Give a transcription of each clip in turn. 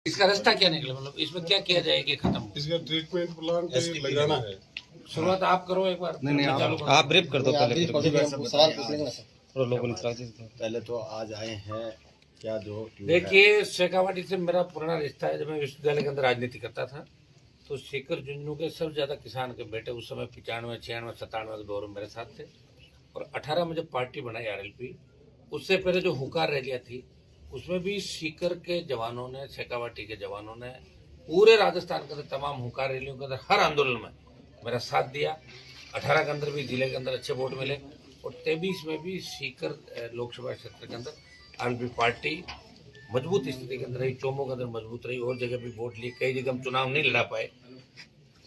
इसका रास्ता क्या निकला, मतलब इसमें क्या किया जाए कि खत्म हो? इसका ट्रीटमेंट प्लांट लगाना है। शुरुआत आप करो एक बार। नहीं चालू करो। आप ब्रीफ कर दो पहले, सवाल पूछ लेंगे ना सर। थोड़ा लोगों ने पहले तो आज आए हैं क्या जो देखिए, शेखावाटी से मेरा पुराना रिश्ता है। जब मैं विश्वविद्यालय के अंदर राजनीति करता था तो शेखर झुंझुनू के सबसे ज्यादा किसान के बेटे उस समय 95, 96, 97 के दौर में मेरे साथ थे। और 18 में जब पार्टी बनाई आरएलपी, उससे पहले जो हुकार रैलियां थी उसमें भी सीकर के जवानों ने, शेखावाटी के जवानों ने पूरे राजस्थान के अंदर तमाम हुकार रैलियों के अंदर हर आंदोलन में मेरा साथ दिया। 18 के अंदर भी जिले के अंदर अच्छे वोट मिले और 23 में भी सीकर लोकसभा क्षेत्र के अंदर आरएलपी पार्टी मजबूत स्थिति के अंदर रही, चोमो के अंदर मजबूत रही और जगह भी वोट लिए। कई जगह हम चुनाव नहीं लड़ा पाए।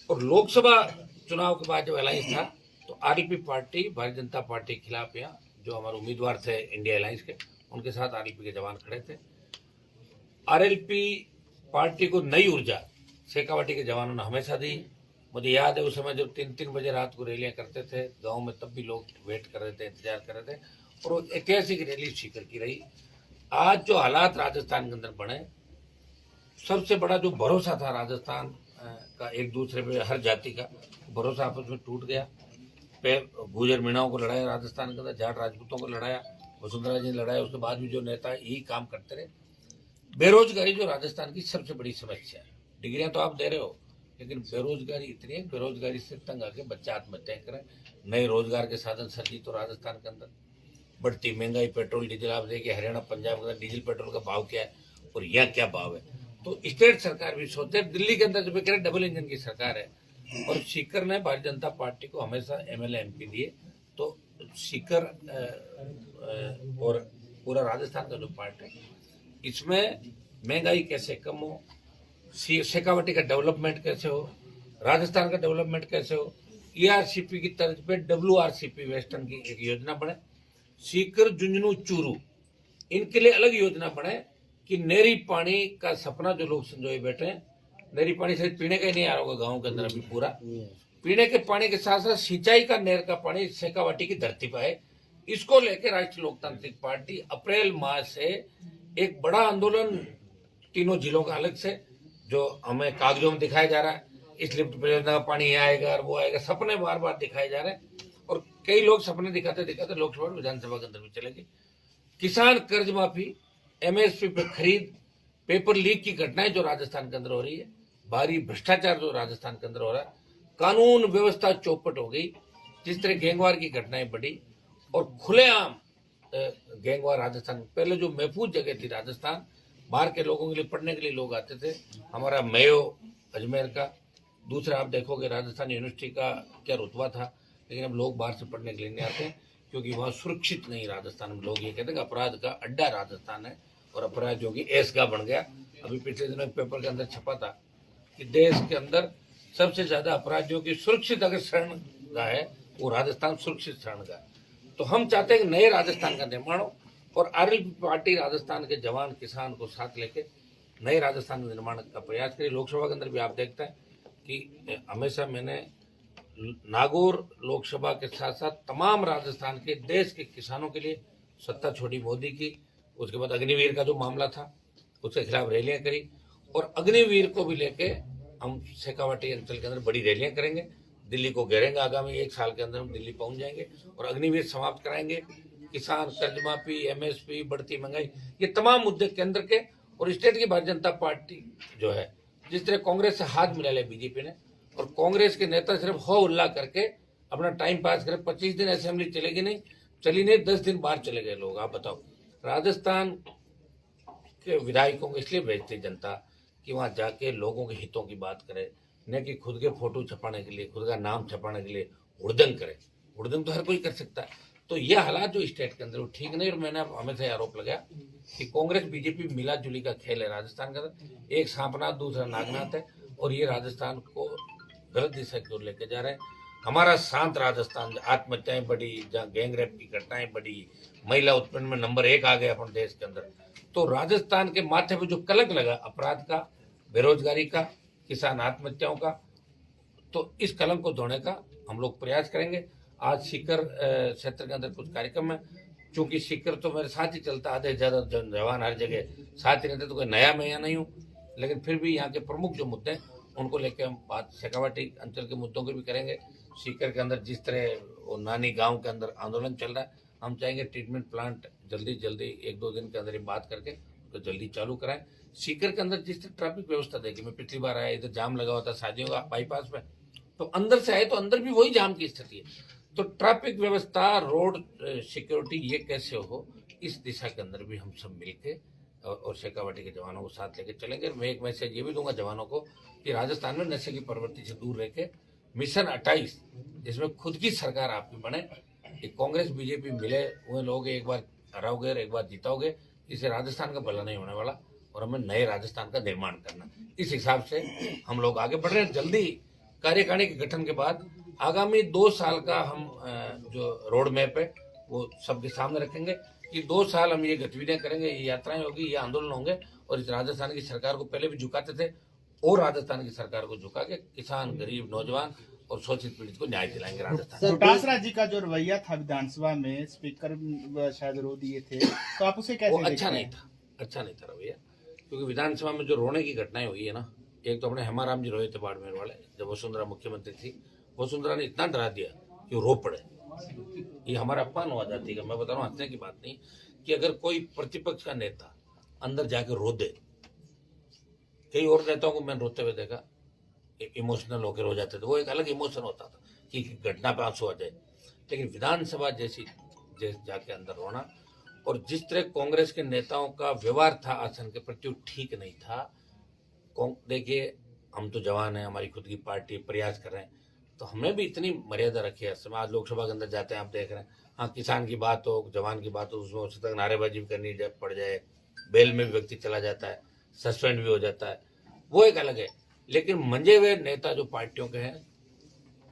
और लोकसभा चुनाव के बाद जब अलायंस था तो RLP party, Bharatiya Janata party के खिलाफ यहाँ जो हमारे उम्मीदवार थे इंडिया अलायंस के, उनके साथ आरएलपी के जवान खड़े थे। आरएलपी पार्टी को नई ऊर्जा शेखावाटी के जवानों ने हमेशा दी। मुझे याद है उस समय जब 3-3 बजे रात को रैलियां करते थे गांव में, तब भी लोग वेट कर रहे थे, इंतजार कर रहे थे और वो ऐतिहासिक रैली सीकर की रही। आज जो हालात राजस्थान के अंदर बने, सबसे बड़ा जो भरोसा था राजस्थान का एक दूसरे पे, हर जाति का भरोसा आपस में टूट गया। गुजर मीणाओं को लड़ाया राजस्थान के अंदर, जाट राजपूतों को लड़ाया, वसुंधरा जी ने लड़ाया, उसके बाद भी जो नेता यही काम करते रहे। बेरोजगारी जो राजस्थान की सबसे बड़ी समस्या है। डिग्रियां तो आप दे रहे हो लेकिन बेरोजगारी इतनी है, बेरोजगारी से तंग आके बच्चे आत्महत्याएं करें। नए रोजगार के साधन सर्जी तो राजस्थान के अंदर। बढ़ती महंगाई, पेट्रोल डीजल, आप देखिए हरियाणा पंजाब के अंदर डीजल पेट्रोल का भाव क्या है और यहाँ क्या भाव है। तो स्टेट सरकार भी सोचते, दिल्ली के अंदर जब कह रहे डबल इंजन की सरकार है और सीकर ने भारतीय जनता पार्टी को हमेशा एमएलए एमपी दिए, तो सीकर और पूरा राजस्थान का जो पार्ट है इसमें महंगाई कैसे कम हो, शेखावाटी का डेवलपमेंट कैसे हो, राजस्थान का डेवलपमेंट कैसे हो, ईआरसीपी की तर्ज पे डब्ल्यूआरसीपी वेस्टर्न की एक योजना बने, सीकर झुंझुनू चूरू इनके लिए अलग योजना बने कि नहरी पानी का सपना जो लोग संजोए बैठे हैं, नहरी पानी सिर्फ पीने का ही नहीं आ रहा होगा गाँव के अंदर अभी पूरा, पीने के पानी के साथ साथ सिंचाई का नहर का पानी शेखावाटी की धरती पर है। इसको लेकर राष्ट्रीय लोकतांत्रिक पार्टी अप्रैल माह से एक बड़ा आंदोलन तीनों जिलों का अलग से, जो हमें कागजों में दिखाया जा रहा है, इस लिफ्ट परियोजना का पानी यहाँ आएगा और वो आएगा, सपने बार बार दिखाए जा रहे हैं और कई लोग सपने दिखाते दिखाते लोकसभा और विधानसभा के अंदर भी चले गए। किसान कर्ज माफी, एमएसपी पे खरीद, पेपर लीक की घटनाएं जो राजस्थान के अंदर हो रही है, भारी भ्रष्टाचार जो राजस्थान के अंदर हो रहा है, कानून व्यवस्था चौपट हो गई, जिस तरह गैंगवार की घटनाएं बढ़ी और खुलेआम गैंगवार राजस्थान, पहले जो महफूज जगह थी राजस्थान, बाहर के लोगों के लिए पढ़ने के लिए लोग आते थे, हमारा मेयो अजमेर का, दूसरा आप देखोगे राजस्थान यूनिवर्सिटी का क्या रुतबा था, लेकिन अब लोग बाहर से पढ़ने के लिए नहीं आते क्योंकि वहाँ सुरक्षित नहीं। राजस्थान में लोग ये कहते हैं कि अपराध का अड्डा राजस्थान है और अपराध जो कि ऐसगा बन गया। अभी पिछले दिनों पेपर के अंदर छपा था कि देश के अंदर सबसे ज्यादा अपराधियों की सुरक्षित अगर शरणगाह है वो राजस्थान सुरक्षित शरणगाह। तो हम चाहते हैं कि नए राजस्थान का निर्माण हो और आरएलपी पार्टी राजस्थान के जवान किसान को साथ लेके नए राजस्थान के निर्माण का प्रयास करें। लोकसभा के अंदर भी आप देखते हैं कि हमेशा मैंने नागौर लोकसभा के साथ साथ तमाम राजस्थान के देश के किसानों के लिए सत्ता छोड़ी मोदी की, उसके बाद अग्निवीर का जो मामला था उसके खिलाफ रैलियां करी और अग्निवीर को भी लेके हम शेखावाटी अंचल के अंदर बड़ी रैलियां करेंगे, दिल्ली को घेरेंगे। आगामी 1 साल के अंदर हम दिल्ली पहुंच जाएंगे और अग्निवीर समाप्त कराएंगे। किसान कर्ज माफी, एमएसपी, बढ़ती महंगाई, ये तमाम मुद्दे केंद्र के और स्टेट की भारतीय जनता पार्टी जो है, जिस तरह कांग्रेस से हाथ मिला लिया बीजेपी ने और कांग्रेस के नेता सिर्फ हो उल्ला करके अपना टाइम पास करे। 25 दिन असेंबली चलेगी नहीं, चली नहीं, 10 दिन बाहर चले गए लोग। आप बताओ, राजस्थान के विधायकों को इसलिए भेजती जनता कि वहां जाके लोगों के हितों की बात करे, न कि खुद के फोटो छपाने के लिए, खुद का नाम छपाने के लिए हुड़दंग करे। हुड़दंग तो हर कोई कर सकता है। तो ये हालात जो स्टेट के अंदर वो ठीक नहीं। और मैंने हमेशा आरोप लगाया कि कांग्रेस बीजेपी मिला जुली का खेल है राजस्थान का, एक सांपनाथ दूसरा नागनाथ है और ये राजस्थान को गलत दिशा की ओर लेके जा रहे हैं। हमारा शांत राजस्थान, आत्महत्याएं बढ़ी, जहाँ गैंग रेप की घटनाएं बढ़ी, महिला उत्पन्न में नंबर 1 आ गया अपने देश के अंदर, तो राजस्थान के माथे पे जो कलंक लगा अपराध का, बेरोजगारी का, किसान आत्महत्याओं का, तो इस कलंक को धोने का हम लोग प्रयास करेंगे। आज सीकर क्षेत्र के अंदर कुछ कार्यक्रम है, चूंकि सीकर तो मेरे साथ ही चलता, आधे ज्यादा जवान हर जगह साथ ही रहते, तो कोई नया मैं यहाँ नहीं हूँ, लेकिन फिर भी यहाँ के प्रमुख जो मुद्दे हैं उनको लेकर हम बात शेखावाटी अंचल के मुद्दों की भी करेंगे। सीकर के अंदर जिस तरह वो नानी गांव के अंदर आंदोलन चल रहा है, हम चाहेंगे ट्रीटमेंट प्लांट जल्दी 1-2 दिन के अंदर ही बात करके तो जल्दी चालू कराएं। सीकर के अंदर जिस तरह ट्रैफिक व्यवस्था देखी, मैं पिछली बार आया, इधर जाम लगा हुआ था शादियों का बाईपास में, तो अंदर से आए तो अंदर भी वही जाम की स्थिति है। तो ट्रैफिक व्यवस्था, रोड सिक्योरिटी ये कैसे हो, इस दिशा के अंदर भी हम सब मिलके और शेखावाटी के जवानों को साथ लेके चलेंगे। मैं एक मैसेज ये भी दूंगा जवानों को कि राजस्थान में नशे की प्रवृत्ति से दूर रह के मिशन 28 जिसमें खुद की सरकार आपकी बने, ये कांग्रेस बीजेपी मिले हुए लोग एक बार हराओगे और एक बार जीताओगे, इसे राजस्थान का भला नहीं होने वाला और हमें नए राजस्थान का निर्माण करना। इस हिसाब से हम लोग आगे बढ़ रहे हैं। जल्दी कार्यकारिणी के गठन के बाद आगामी 2 साल का हम जो रोड मैप है वो सबके सामने रखेंगे कि 2 साल हम ये गतिविधियां करेंगे, ये यात्राएं होगी, ये आंदोलन होंगे और इस राजस्थान की सरकार को पहले भी झुकाते थे और राजस्थान की सरकार को झुका के किसान, गरीब, नौजवान और शोषित पीड़ित को न्याय दिलाएंगे राजस्थान। डोटासरा जी का जो रवैया था विधानसभा में, स्पीकर शायद रो दिए थे, तो आप उसे कैसे वो देखते अच्छा हैं? नहीं था रवैया, क्योंकि विधानसभा में जो रोने की घटनाएं हुई है ना, एक तो अपने हेमाराम जी रोए थे बाड़मेर वाले, जब वसुंधरा मुख्यमंत्री थी, वसुंधरा ने इतना डरा दिया कि वो रो पड़े। ये हमारा अपमान हुआ जाती है, मैं बता रहा हूँ, हंसने की बात नहीं, कि अगर कोई प्रतिपक्ष का नेता अंदर जाकर रो दे, कई और नेताओं को मैंने रोते हुए देखा, इमोशनल होकर रो जाते थे, वो एक अलग इमोशन होता था कि घटना पे आंसू आ जाए, लेकिन विधानसभा जैसी जाके अंदर रोना, और जिस तरह कांग्रेस के नेताओं का व्यवहार था आसन के प्रति, ठीक नहीं था। देखिए, हम तो जवान हैं, हमारी खुद की पार्टी, प्रयास कर रहे हैं, तो हमने भी इतनी मर्यादा रखी है। आज लोकसभा के अंदर जाते हैं, आप देख रहे हैं, हाँ किसान की बात हो, जवान की बात हो, उसमें उससे तक नारेबाजी भी करनी पड़ जाए, बेल में भी व्यक्ति चला जाता है, सस्पेंड भी हो जाता है, वो एक अलग है। लेकिन मंजे हुए नेता जो पार्टियों के हैं,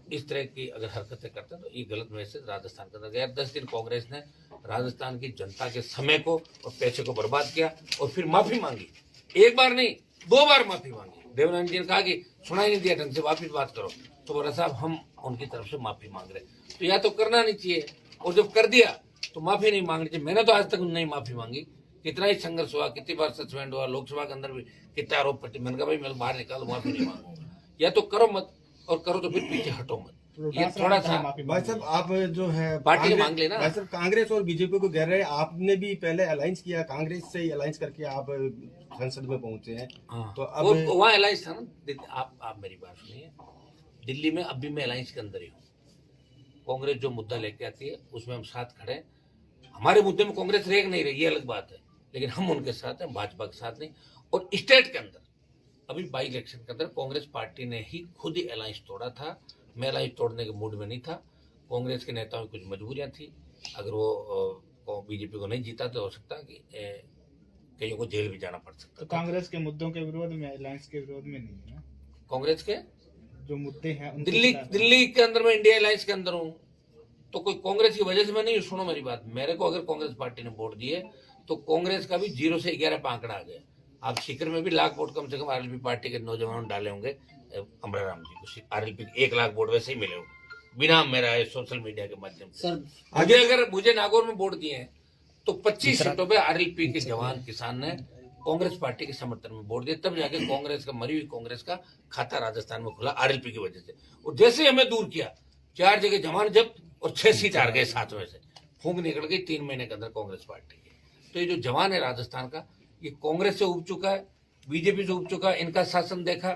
इस तरह की अगर हरकतें करते हैं तो ये गलत मैसेज राजस्थान के अंदर गया। 10 दिन कांग्रेस ने राजस्थान की जनता के समय को और पैसे को बर्बाद किया और फिर माफी मांगी, एक बार नहीं 2 बार माफी मांगी। देवनारायण जी ने कहा कि सुनाई नहीं दिया ढंग से, वापिस बात करो, तो बोला साहब हम उनकी तरफ से माफी मांग रहे, तो या तो करना नहीं चाहिए, और जब कर दिया तो माफी नहीं मांगनी चाहिए। मैंने तो आज तक नहीं माफी मांगी, कितना ही संघर्ष हुआ, कितनी बार सस्पेंड हुआ, लोकसभा के अंदर भी कितना आरोप पट्टी, मैंने कहा भाई मैं बाहर निकालो, माफी नहीं मांगूंगा, या तो करो मत, और करो तो फिर पीछे हटो मत। ये थोड़ा सा भाई साहब आप जो है पार्टी को मांग लेना। भाई साहब कांग्रेस और बीजेपी को कह रहे हैं, आपने भी पहले अलायंस किया, कांग्रेस से ही अलायंस करके आप संसद में पहुंचे हैं। हाँ, तो अब वहाँ अलायंस था ना। आप मेरी बात सुनिए, दिल्ली में अब भी मैं अलायंस के अंदर ही हूँ। कांग्रेस जो मुद्दा लेके आती है उसमें हम साथ खड़े हैं। हमारे मुद्दे में कांग्रेस रेग नहीं रही, ये अलग बात है, लेकिन हम उनके साथ हैं, भाजपा के साथ नहीं। और स्टेट के अंदर अभी बाई इलेक्शन के अंदर कांग्रेस पार्टी ने ही खुद ही अलायंस तोड़ा था। मैं अलायंस तोड़ने के मूड में नहीं था। कांग्रेस के नेताओं की कुछ मजबूरियां थी, अगर वो बीजेपी को नहीं जीता तो हो सकता कि कईयों को जेल भी जाना पड़ सकता। तो कांग्रेस के मुद्दों के विरोध में, अलायंस के विरोध में नहीं है। कांग्रेस के जो मुद्दे हैं उनके दिल्ली के अंदर मैं इंडिया अलायंस के अंदर हूँ, तो कोई कांग्रेस की वजह से मैं नहीं। सुनो मेरी बात, मेरे को अगर कांग्रेस पार्टी ने वोट दिए तो कांग्रेस का भी 0 से 11 पे आंकड़ा आ गया। आप सीकर में भी लाख वोट कम से कम आरएलपी पार्टी के नौजवानों ने डाले होंगे अमराराम जी को। आरएलपी 1 लाख वोट वैसे ही मिले होंगे बिना मेरा सोशल मीडिया के माध्यम से। आगे अगर मुझे नागौर में वोट दिए हैं तो 25 सीटों पे आरएलपी के जवान किसान ने कांग्रेस पार्टी के समर्थन में वोट दिए, तब जाके कांग्रेस का, मरी हुई कांग्रेस का खाता राजस्थान में खुला आरएलपी की वजह से। और जैसे ही हमें दूर किया, 4 जगह जमान जब्त और 6 सीट हार गए 7 में से, फूंक निकल गई 3 महीने के अंदर कांग्रेस पार्टी की। तो ये जो जवान है राजस्थान का, ये कांग्रेस से उब चुका है, बीजेपी से उब चुका है। इनका शासन देखा,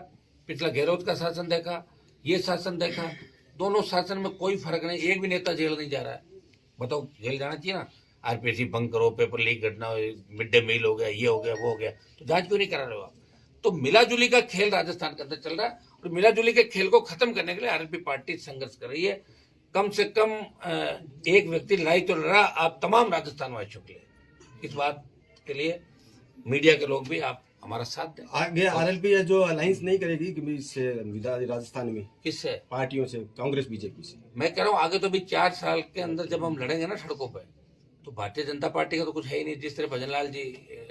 पिछला गहलोत का शासन देखा, ये शासन देखा, दोनों शासन में कोई फर्क नहीं। एक भी नेता जेल नहीं जा रहा है। बताओ, जेल जाना चाहिए ना। आरपीसी भंग करो, पेपर लीक घटना, मिड डे मील हो गया, ये हो गया, वो हो गया, तो जांच क्यों नहीं करा रहे हो आप? तो मिलाजुली का खेल राजस्थान के अंदर चल रहा है, और मिलाजुली के खेल को खत्म करने के लिए आरएलपी पार्टी संघर्ष कर रही है। कम से कम एक व्यक्ति लड़ाई तो लड़ा, आप तमाम राजस्थान वासियों के लिए। इस बात के लिए मीडिया के लोग भी आप हमारा साथ दें। आगे आरएलपी जो अलायंस नहीं करेगी कि इससे राजस्थान में किससे? पार्टियों से, कांग्रेस बीजेपी से। मैं कह रहा हूँ आगे तो भी 4 साल के अंदर जब हम लड़ेंगे ना सड़कों पे, तो भारतीय जनता पार्टी का तो कुछ है ही नहीं। जिस तरह भजनलाल जी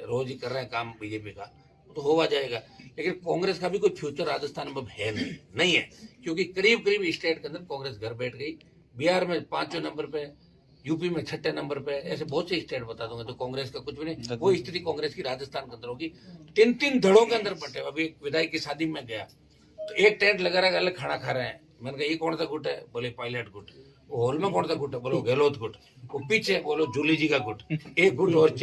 रोज ही कर रहे हैं काम बीजेपी का, तो होगा जाएगा। लेकिन कांग्रेस का भी कोई फ्यूचर राजस्थान में है नहीं है, क्योंकि करीब करीब स्टेट के अंदर कांग्रेस घर बैठ गई। बिहार में 5वें नंबर पे, यूपी में 6ठे नंबर पे, ऐसे बहुत से स्टेट बता दूंगा। तो कांग्रेस का कुछ भी नहीं, वो स्थिति कांग्रेस की राजस्थान के अंदर होगी। 3-3 धड़ों के अंदर बटे। अभी एक विधायक की शादी में गया तो एक टेंट लगा रहा, अलग खाना खा रहे हैं। मैंने कहा ये कौन सा गुट है? बोले पायलट गुट। वो हॉल में कौन सा गुट है? बोलो गहलोत गुट। वो पीछे बोलो जूली जी का गुट। एक गुट और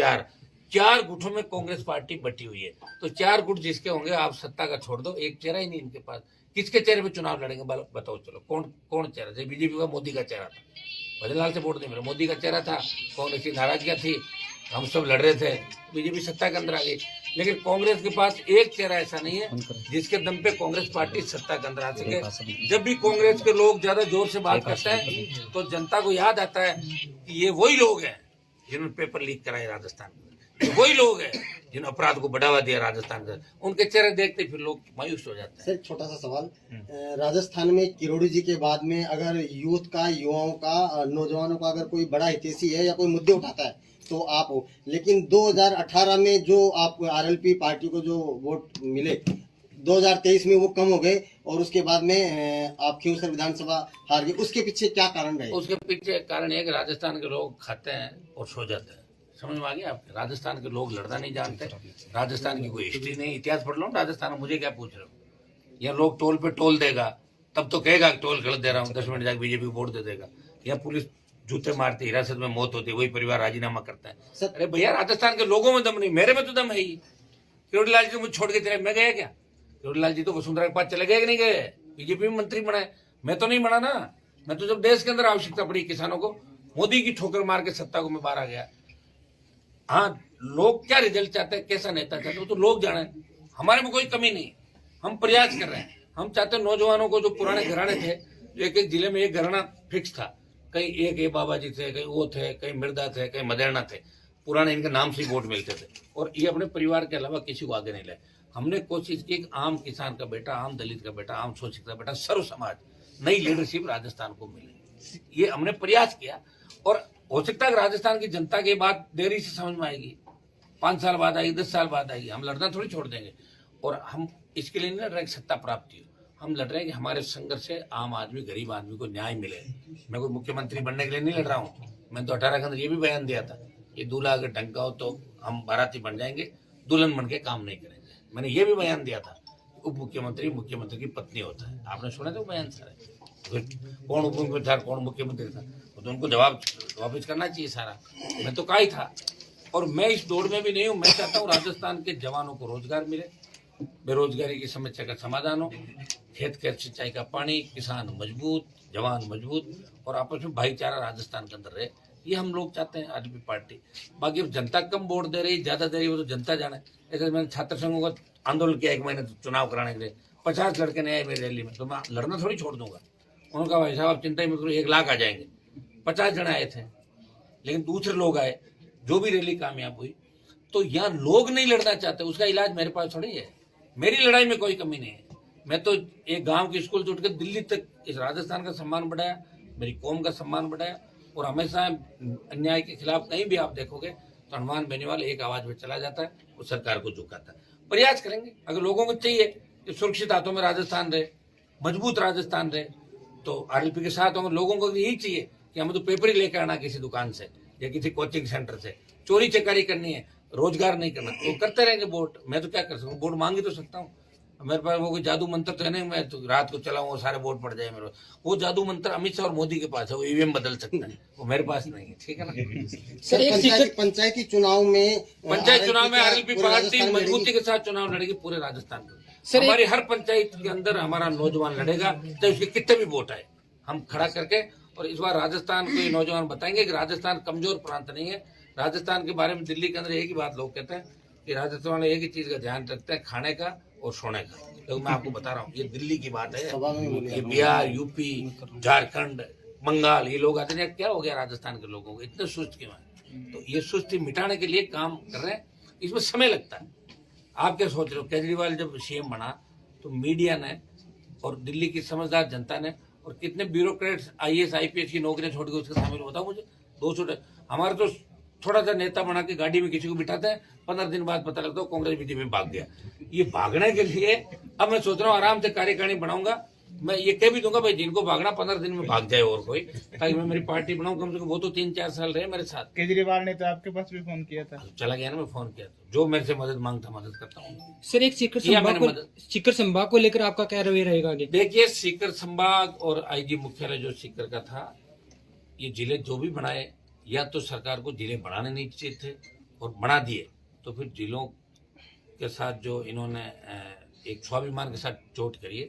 चार गुटों में कांग्रेस पार्टी बटी हुई है। तो 4 गुट जिसके होंगे, आप सत्ता का छोड़ दो, एक चेहरा ही नहीं इनके पास। किसके चेहरे पे चुनाव लड़ेंगे बताओ? चलो कौन चेहरा? जब बीजेपी का मोदी का चेहरा था, भजनलाल से वोट नहीं मिला, मोदी का चेहरा था, कांग्रेस की नाराजगियां थी, हम सब लड़ रहे थे, बीजेपी सत्ता के अंदर आ गई। लेकिन कांग्रेस के पास एक चेहरा ऐसा नहीं है जिसके दम पे कांग्रेस पार्टी सत्ता के अंदर आ सके। जब भी कांग्रेस के लोग ज्यादा जोर से बात करते हैं तो जनता को याद आता है कि ये वही लोग हैं जिन्होंने पेपर लीक कराए राजस्थान में, ये वही लोग हैं जिन्होंने अपराध को बढ़ावा दिया राजस्थान का। उनके चेहरे देखते फिर लोग मायूस हो जाते हैं। सर छोटा सा सवाल, राजस्थान में किरोड़ी जी के बाद में अगर यूथ का, युवाओं का, नौजवानों का अगर कोई बड़ा हितैषी है या कोई मुद्दे उठाता है तो आप हो, लेकिन 2018 में जो आप आरएलपी पार्टी को जो वोट मिले 2023 में वो कम हो गए और उसके बाद में आप खींवसर विधानसभा हार गए, उसके पीछे क्या कारण रहे? उसके पीछे कारण है कि राजस्थान के लोग खाते हैं और सो जाते हैं। समझ में आ गया आपके? राजस्थान के लोग लड़ना नहीं जानते, राजस्थान की कोई हिस्ट्री नहीं, इतिहास पढ़ लो राजस्थान में। मुझे क्या पूछ रहे हो? या लोग टोल पे टोल देगा तब तो कहेगा टोल गलत दे रहा हूँ, 10 मिनट जाकर बीजेपी को वोट दे देगा। या पुलिस जूते मारती, हिरासत में मौत होती है, वही परिवार राजीनामा करता है। अरे भैया राजस्थान के लोगों में दम नहीं, मेरे में तो दम है ही। किरोड़ी लाल जी तो मुझे छोड़ के चले, मैं गया क्या? किरोड़ी लाल जी तो वसुंधरा के पास चले गए कि नहीं गए? बीजेपी में मंत्री बनाए, मैं तो नहीं बना ना। मैं तो जब देश के अंदर आवश्यकता पड़ी किसानों को, मोदी की ठोकर मार के सत्ता को मैं बाहर आ गया। हाँ, लोग क्या रिजल्ट चाहते हैं, कैसा नेता चाहते हैं, वो तो लोग जाने। हमारे में कोई कमी नहीं, हम प्रयास कर रहे हैं। हम चाहते हैं नौजवानों को, जो पुराने घराने थे, एक एक जिले में एक घराना फिक्स था, कहीं एक ये बाबा जी थे, कहीं वो थे, कहीं मिर्दा थे, कहीं मदेरना थे, पुराने इनके नाम से ही वोट मिलते थे और ये अपने परिवार के अलावा किसी को आगे नहीं लाए। हमने कोशिश की कि आम किसान का बेटा, आम दलित का बेटा, आम शोषित का बेटा, सर्व समाज, नई लीडरशिप राजस्थान को मिले, ये हमने प्रयास किया। और हो सकता है राजस्थान की जनता की बात देरी से समझ में आएगी, 5 साल बाद आएगी, 10 साल बाद आएगी। हम लड़ना थोड़ी छोड़ देंगे। और हम इसके लिए नहीं लड़ रहे सत्ता प्राप्ति हो, हम लड़ रहे हैं कि हमारे संघर्ष से आम आदमी, गरीब आदमी को न्याय मिले। मैं कोई मुख्यमंत्री बनने के लिए नहीं लड़ रहा हूँ। मैं तो 18 के अंदर ये भी बयान दिया था, ये दूल्हा अगर ढंग का हो तो हम बाराती बन जाएंगे, दुल्हन बन के काम नहीं करेंगे। मैंने ये भी बयान दिया था, उप मुख्यमंत्री मुख्यमंत्री की पत्नी होता है। आपने सुना था बयान सारे? कौन उप मुख्यमंत्री था, कौन मुख्यमंत्री था, तो उनको जवाब वापिस करना चाहिए सारा। मैं तो कहा ही था। और मैं इस दौड़ में भी नहीं हूँ। मैं चाहता हूँ राजस्थान के जवानों को रोजगार मिले, बेरोजगारी की समस्या का समाधान हो, खेत खेत सिंचाई का पानी, किसान मजबूत, जवान मजबूत और आपस में भाईचारा राजस्थान के अंदर रहे। ये हम लोग चाहते हैं आरएलपी पार्टी। बाकी अब जनता कम वोट दे रही, ज्यादा दे रही, वो तो जनता जाने। ऐसे मैंने छात्र संघों का आंदोलन किया 1 महीने चुनाव कराने के लिए, 50 लड़के नहीं आए मेरी रैली में, तो मैं लड़ना थोड़ी छोड़ दूंगा। उन्होंने कहा भाई साहब आप चिंता ही मत करो, 1 लाख आ जाएंगे। 50 जन आए थे, लेकिन दूसरे लोग आए, जो भी रैली कामयाब हुई। तो यहाँ लोग नहीं लड़ना चाहते, उसका इलाज मेरे पास थोड़ी है। मेरी लड़ाई में कोई कमी नहीं है। मैं तो एक गांव की स्कूल से उठकर दिल्ली तक इस राजस्थान का सम्मान बढ़ाया, मेरी कौम का सम्मान बढ़ाया। और हमेशा अन्याय के खिलाफ कहीं भी आप देखोगे तो हनुमान बेनीवाल एक आवाज में चला जाता है, वो सरकार को झुकाता है। प्रयास करेंगे, अगर लोगों को चाहिए कि सुरक्षित हाथों में राजस्थान रहे, मजबूत राजस्थान रहे, तो आरएलपी के साथ होंगे। लोगों को यही चाहिए कि हमें तो पेपर ही लेकर आना किसी दुकान से या किसी कोचिंग सेंटर से, चोरी चकारी करनी है, रोजगार नहीं करना, तो करते रहेंगे वोट। मैं तो क्या कर सकता हूँ, वोट मांग ही तो सकता हूँ। मेरे पास वो कोई जादू मंत्र तो है नहीं, मैं तो रात को चलाऊं वो सारे वोट पड़ जाए मेरे। वो जादू मंत्र अमित शाह और मोदी के पास है, वो ईवीएम बदल सकता है, वो मेरे पास नहीं है। ठीक है ना? सर पंचायती चुनाव में आरएलपी पार्टी मजबूती के साथ चुनाव लड़ेगी पूरे राजस्थान में। हमारी हर पंचायत के अंदर हमारा नौजवान लड़ेगा, चाहे उसके कितने भी वोट आए, हम खड़ा करके। और इस बार राजस्थान के नौजवान बताएंगे कि राजस्थान कमजोर प्रांत नहीं है। राजस्थान के बारे में दिल्ली के अंदर एक ही बात लोग कहते हैं कि राजस्थान वाले एक ही चीज का ध्यान रखते हैं, खाने का और सोने का। तो मैं आपको बता रहा हूँ, ये दिल्ली की बात है, ये बिहार, यूपी, झारखंड, बंगाल, ये लोग आते हैं। क्या हो गया राजस्थान के लोगों को, इतने सुस्त क्यों है? तो ये सुस्ती मिटाने के लिए काम कर रहे हैं, इसमें समय लगता है। आप क्या सोच रहे हो? केजरीवाल जब सीएम बना तो मीडिया ने और दिल्ली की समझदार जनता ने और कितने ब्यूरोक्रेट्स IAS IPS की नौकरियां छोड़ के उसके शामिल, बताओ मुझे। 200 हमारे तो थोड़ा सा नेता बना के गाड़ी में किसी को बिठाते हैं, 15 दिन बाद पता लगता है कांग्रेस बीजेपी में भाग गया। ये भागने के लिए अब मैं सोच रहा हूँ आराम से कार्यकारिणी बनाऊंगा मैं ये कह भी दूंगा भाई जिनको भागना 15 दिन में भाग जाए और कोई, ताकि मैं मेरी पार्टी बनाऊं। कम से कम वो तो 3-4 साल रहे मेरे साथ। केजरीवाल ने तो आपके पास भी फोन किया था। चला गया ना, मैं फोन किया था, जो मेरे से मदद मांगता मदद करता हूँ। सर एक सीकर किया संभाग मैंने मदद। सीकर संभाग को लेकर आपका क्या रवैया रहेगा आगे? देखिए, सीकर संभाग और आईजी मुख्यालय जो सीकर का था, ये जिले जो भी बनाए, या तो सरकार को जिले बनाने नहीं चाहिए थे और बना दिए, तो फिर जिलों के साथ जो इन्होंने एक स्वाभिमान के साथ चोट करी है,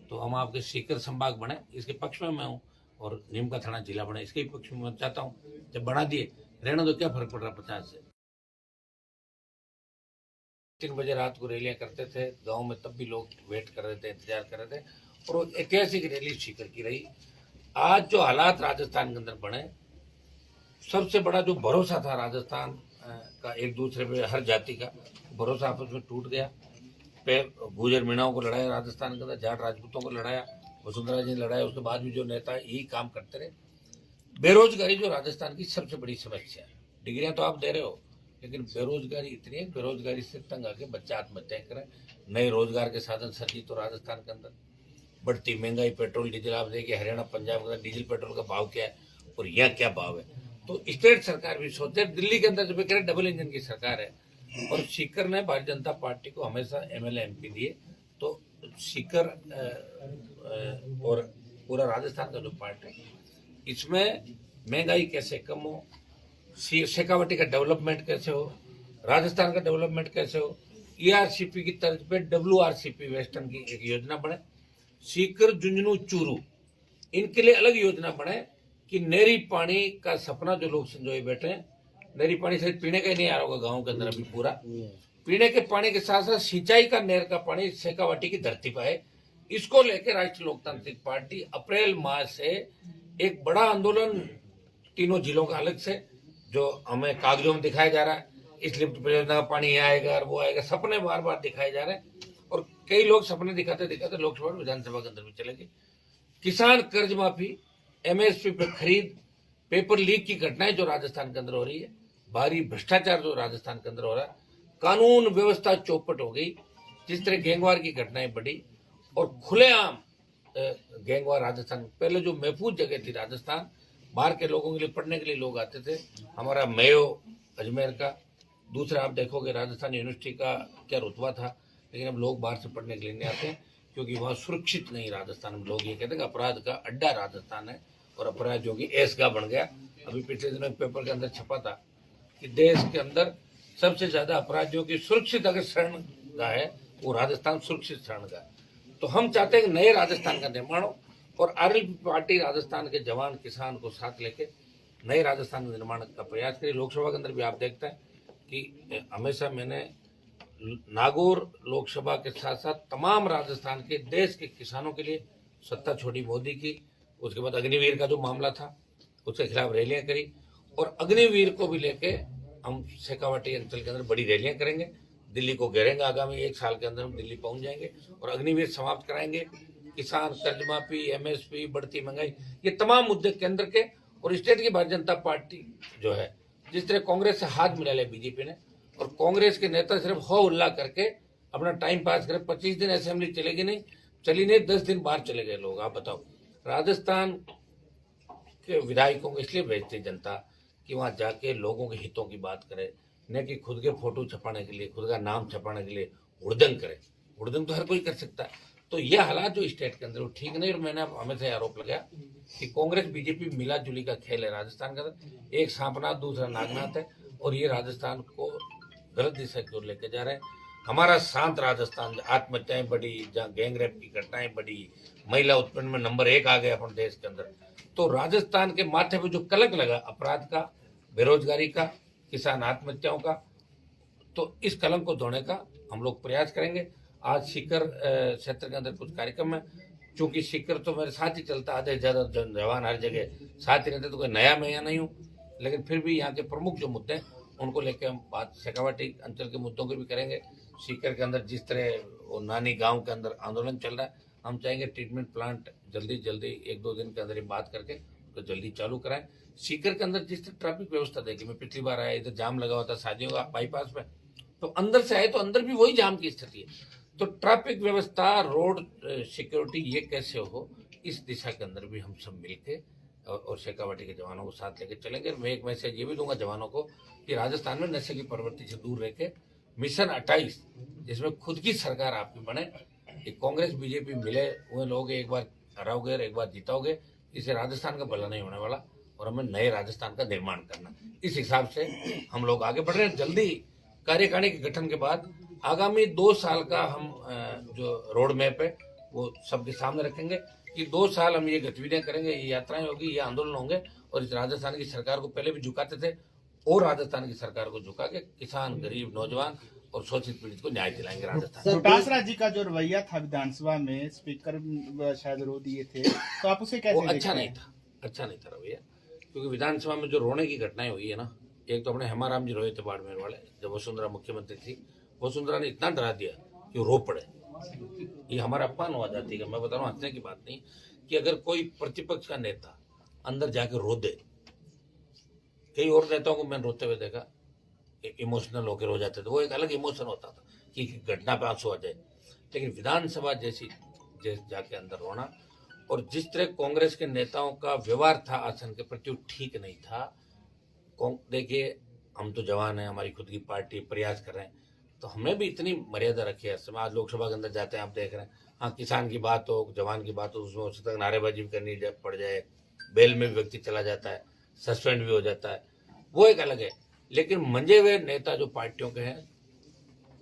तो हम आपके सीकर संभाग बने, इसके पक्ष में मैं हूँ, और नीम का थाना जिला बने, इसके पक्ष में मैं चाहता हूँ। जब बना दिए रहना तो क्या फर्क पड़ रहा 50 से। 3 बजे रात को रैलियां करते थे गांव में, तब भी लोग वेट कर रहे थे, इंतजार कर रहे थे, और वो ऐतिहासिक रैली सीकर की रही। आज जो हालात राजस्थान के अंदर बने, सबसे बड़ा जो भरोसा था राजस्थान का एक दूसरे पे, हर जाति का भरोसा आपस में टूट गया। गुजर मीणाओं को लड़ाया राजस्थान के अंदर, जाट राजपूतों को लड़ाया, वसुंधरा जी ने लड़ाया, उसके बाद भी जो नेता यही काम करते रहे। बेरोजगारी जो राजस्थान की सबसे बड़ी समस्या है, डिग्रियां तो आप दे रहे हो, लेकिन बेरोजगारी इतनी है, बेरोजगारी से तंग आके बच्चे आत्महत्या करें। नए रोजगार के साधन सर्जी तो राजस्थान के अंदर, बढ़ती महंगाई, पेट्रोल डीजल, आप देखिए हरियाणा पंजाब के अंदर डीजल पेट्रोल का भाव क्या है और यहाँ क्या भाव है। तो स्टेट सरकार भी सोचे, दिल्ली के अंदर जो कह रहे डबल इंजन की सरकार है, और सीकर ने भारतीय जनता पार्टी को हमेशा एमएलए एमपी दिए, तो सीकर और पूरा राजस्थान का जो पार्ट है, इसमें महंगाई कैसे कम हो, शेखावटी का डेवलपमेंट कैसे हो, राजस्थान का डेवलपमेंट कैसे हो, ईआरसीपी की तर्ज पे डब्ल्यूआरसीपी वेस्टर्न की एक योजना बने, सीकर झुंझुनू चूरू इनके लिए अलग योजना बने, कि नहरी पानी का सपना जो लोग संजोए बैठे हैं, नहरी पानी सिर्फ पीने का ही नहीं आ रहा होगा गाँव के अंदर अभी पूरा, पीने के पानी के साथ साथ सिंचाई का नहर का पानी शेखावाटी की धरती पर है। इसको लेकर राष्ट्रीय लोकतांत्रिक पार्टी अप्रैल माह से एक बड़ा आंदोलन तीनों जिलों का अलग से, जो हमें कागजों में दिखाया जा रहा है, इस लिफ्ट परियोजना का पानी यहाँ आएगा और वो आएगा, सपने बार बार दिखाए जा रहे हैं, और कई लोग सपने दिखाते दिखाते लोकसभा और विधानसभा के अंदर भी चले गए। किसान कर्ज माफी, एमएसपी पर खरीद, पेपर लीक की घटनाएं जो राजस्थान के अंदर हो रही है, भारी भ्रष्टाचार जो राजस्थान के अंदर हो रहा है, कानून व्यवस्था चौपट हो गई, जिस तरह गैंगवार की घटनाएं बढ़ी, और खुलेआम गैंगवार राजस्थान, पहले जो महफूज जगह थी राजस्थान, बाहर के लोगों के लिए पढ़ने के लिए लोग आते थे, हमारा मेयो अजमेर का, दूसरा आप देखोगे राजस्थान यूनिवर्सिटी का क्या रुतबा था, लेकिन अब लोग बाहर से पढ़ने के लिए नहीं आते क्योंकि वहाँ सुरक्षित नहीं। राजस्थान में लोग ये कहते हैं अपराध का अड्डा राजस्थान है, और अपराध जो कि ऐसगा बन गया। अभी पिछले दिनों पेपर के अंदर छपा था कि देश के अंदर सबसे ज्यादा अपराधियों की सुरक्षित अगर शरणगाह है वो राजस्थान सुरक्षित शरणगाह। तो हम चाहते हैं कि नए राजस्थान का निर्माण हो, और आरएलपी पार्टी राजस्थान के जवान किसान को साथ लेके नए राजस्थान के निर्माण का प्रयास करिए। लोकसभा के अंदर भी आप देखते हैं कि हमेशा मैंने नागौर लोकसभा के साथ साथ तमाम राजस्थान के देश के किसानों के लिए सत्ता छोड़ी मोदी की, उसके बाद अग्निवीर का जो मामला था उसके खिलाफ रैलियां करी, और अग्निवीर को भी लेके हम शेखावाटी अंचल के अंदर बड़ी रैलियां करेंगे, दिल्ली को घेरेंगे। आगामी 1 साल के अंदर हम दिल्ली पहुंच जाएंगे और अग्निवीर समाप्त कराएंगे। किसान कर्ज माफी, एमएसपी, बढ़ती महंगाई, ये तमाम मुद्दे केंद्र के और स्टेट की भारतीय जनता पार्टी जो है, जिस तरह कांग्रेस से हाथ मिला लिया बीजेपी ने, और कांग्रेस के नेता सिर्फ हो उल्ला करके अपना टाइम पास करे। 25 दिन असेंबली चलेगी नहीं, चली नहीं, 10 दिन बाहर चले गए लोग। आप बताओ, राजस्थान के विधायकों को इसलिए भेजती जनता कि वहां जाके लोगों के हितों की बात करे, न कि खुद के फोटो छपाने के लिए, खुद का नाम छपाने के लिए हुड़दंग करे। हुड़दंग तो हर कोई कर सकता है। तो यह हालात जो स्टेट के अंदर वो ठीक नहीं, और मैंने हमेशा आरोप लगाया कि कांग्रेस बीजेपी मिला जुली का खेल है राजस्थान के अंदर। एक सांपनाथ दूसरा नागनाथ है, और ये राजस्थान को गलत दिशा की ओर लेके जा रहे हैं। हमारा शांत राजस्थान, आत्महत्याएं बढ़ी, जहाँ गैंगरेप की घटनाएं बढ़ी, महिला उत्पीड़न में नंबर 1 आ गया अपन देश के अंदर, तो राजस्थान के माथे पे जो कलंक लगा अपराध का, बेरोजगारी का, किसान आत्महत्याओं का, तो इस कलंक को धोने का हम लोग प्रयास करेंगे। आज सीकर क्षेत्र के अंदर कुछ कार्यक्रम है, चूंकि सीकर तो मेरे साथ ही चलता, आधे ज्यादा जवान हर जगह साथ ही रहते, तो कोई नया मैं यहाँ नहीं हूँ, लेकिन फिर भी यहाँ के प्रमुख जो मुद्दे हैं उनको लेकर हम बात शेखावाटी अंचल के मुद्दों को भी करेंगे। सीकर के अंदर जिस तरह वो नानी गांव के अंदर आंदोलन चल रहा है, हम चाहेंगे ट्रीटमेंट प्लांट जल्दी 1-2 दिन के अंदर ही बात करके तो जल्दी चालू कराएं। सीकर के अंदर जिस तरह ट्रैफिक व्यवस्था देखी, मैं पिछली बार आया, इधर जाम लगा हुआ था शादियों का बाईपास पे, तो अंदर से आए तो अंदर भी वही जाम की स्थिति है। तो ट्रैफिक व्यवस्था, रोड सिक्योरिटी ये कैसे हो, इस दिशा के अंदर भी हम सब मिलके और शेखावाटी के जवानों को साथ लेके चलेंगे। मैं एक मैसेज ये भी दूंगा जवानों को कि राजस्थान में नशे की प्रवृत्ति से दूर रह के मिशन 28 जिसमें खुद की सरकार आपकी बने, कि कांग्रेस बीजेपी मिले हुए लोग एक बार हराओगे और एक बार जीताओगे, इससे राजस्थान का भला नहीं होने वाला और हमें नए राजस्थान का निर्माण करना। इस हिसाब से हम लोग आगे बढ़ रहे हैं। जल्दी कार्यकारिणी के गठन के बाद आगामी 2 साल का हम जो रोड मैप है वो सबके सामने रखेंगे कि 2 साल हम ये गतिविधियां करेंगे, ये यात्राएं होगी, ये आंदोलन होंगे और इस राजस्थान की सरकार को पहले भी झुकाते थे और राजस्थान की सरकार को झुका के किसान, गरीब, नौजवान और शोषित पीड़ित को न्याय दिलाएंगे राजस्थान। डोटासरा जी का जो रवैया था विधानसभा में, स्पीकर शायद रो दिए थे, तो आप उसे कैसे वो अच्छा देखते हैं? अच्छा नहीं था रवैया, क्योंकि विधानसभा में जो रोने की घटनाएं हुई है ना, एक तो अपने हेमाराम जी रोए थे बाड़मेर वाले, जब वसुंधरा मुख्यमंत्री थी, वसुंधरा ने इतना डरा दिया कि रो पड़े। ये हमारा अपमान हुआ जाती है। मैं बता रहा हूँ, हंसने की बात नहीं, कि अगर कोई प्रतिपक्ष का नेता अंदर जाके रो दे, कई और नेताओं को मैंने रोते हुए देखा, इमोशनल होकर रो जाते थे, वो एक अलग इमोशन होता था कि घटना पे आंसू आ जाए, लेकिन विधानसभा जैसी जाके अंदर रोना, और जिस तरह कांग्रेस के नेताओं का व्यवहार था आसन के प्रति, ठीक नहीं था। देखिए, हम तो जवान हैं, हमारी खुद की पार्टी, प्रयास कर रहे हैं, तो हमें भी इतनी मर्यादा रखी है। आज लोकसभा के अंदर जाते हैं, आप देख रहे हैं, हाँ किसान की बात हो, जवान की बात हो, उसमें उस तक नारेबाजी भी करनी पड़ जाए, बेल में भी व्यक्ति चला जाता है, सस्पेंड भी हो जाता है, वो एक अलग है। लेकिन मंजे हुए नेता जो पार्टियों के हैं,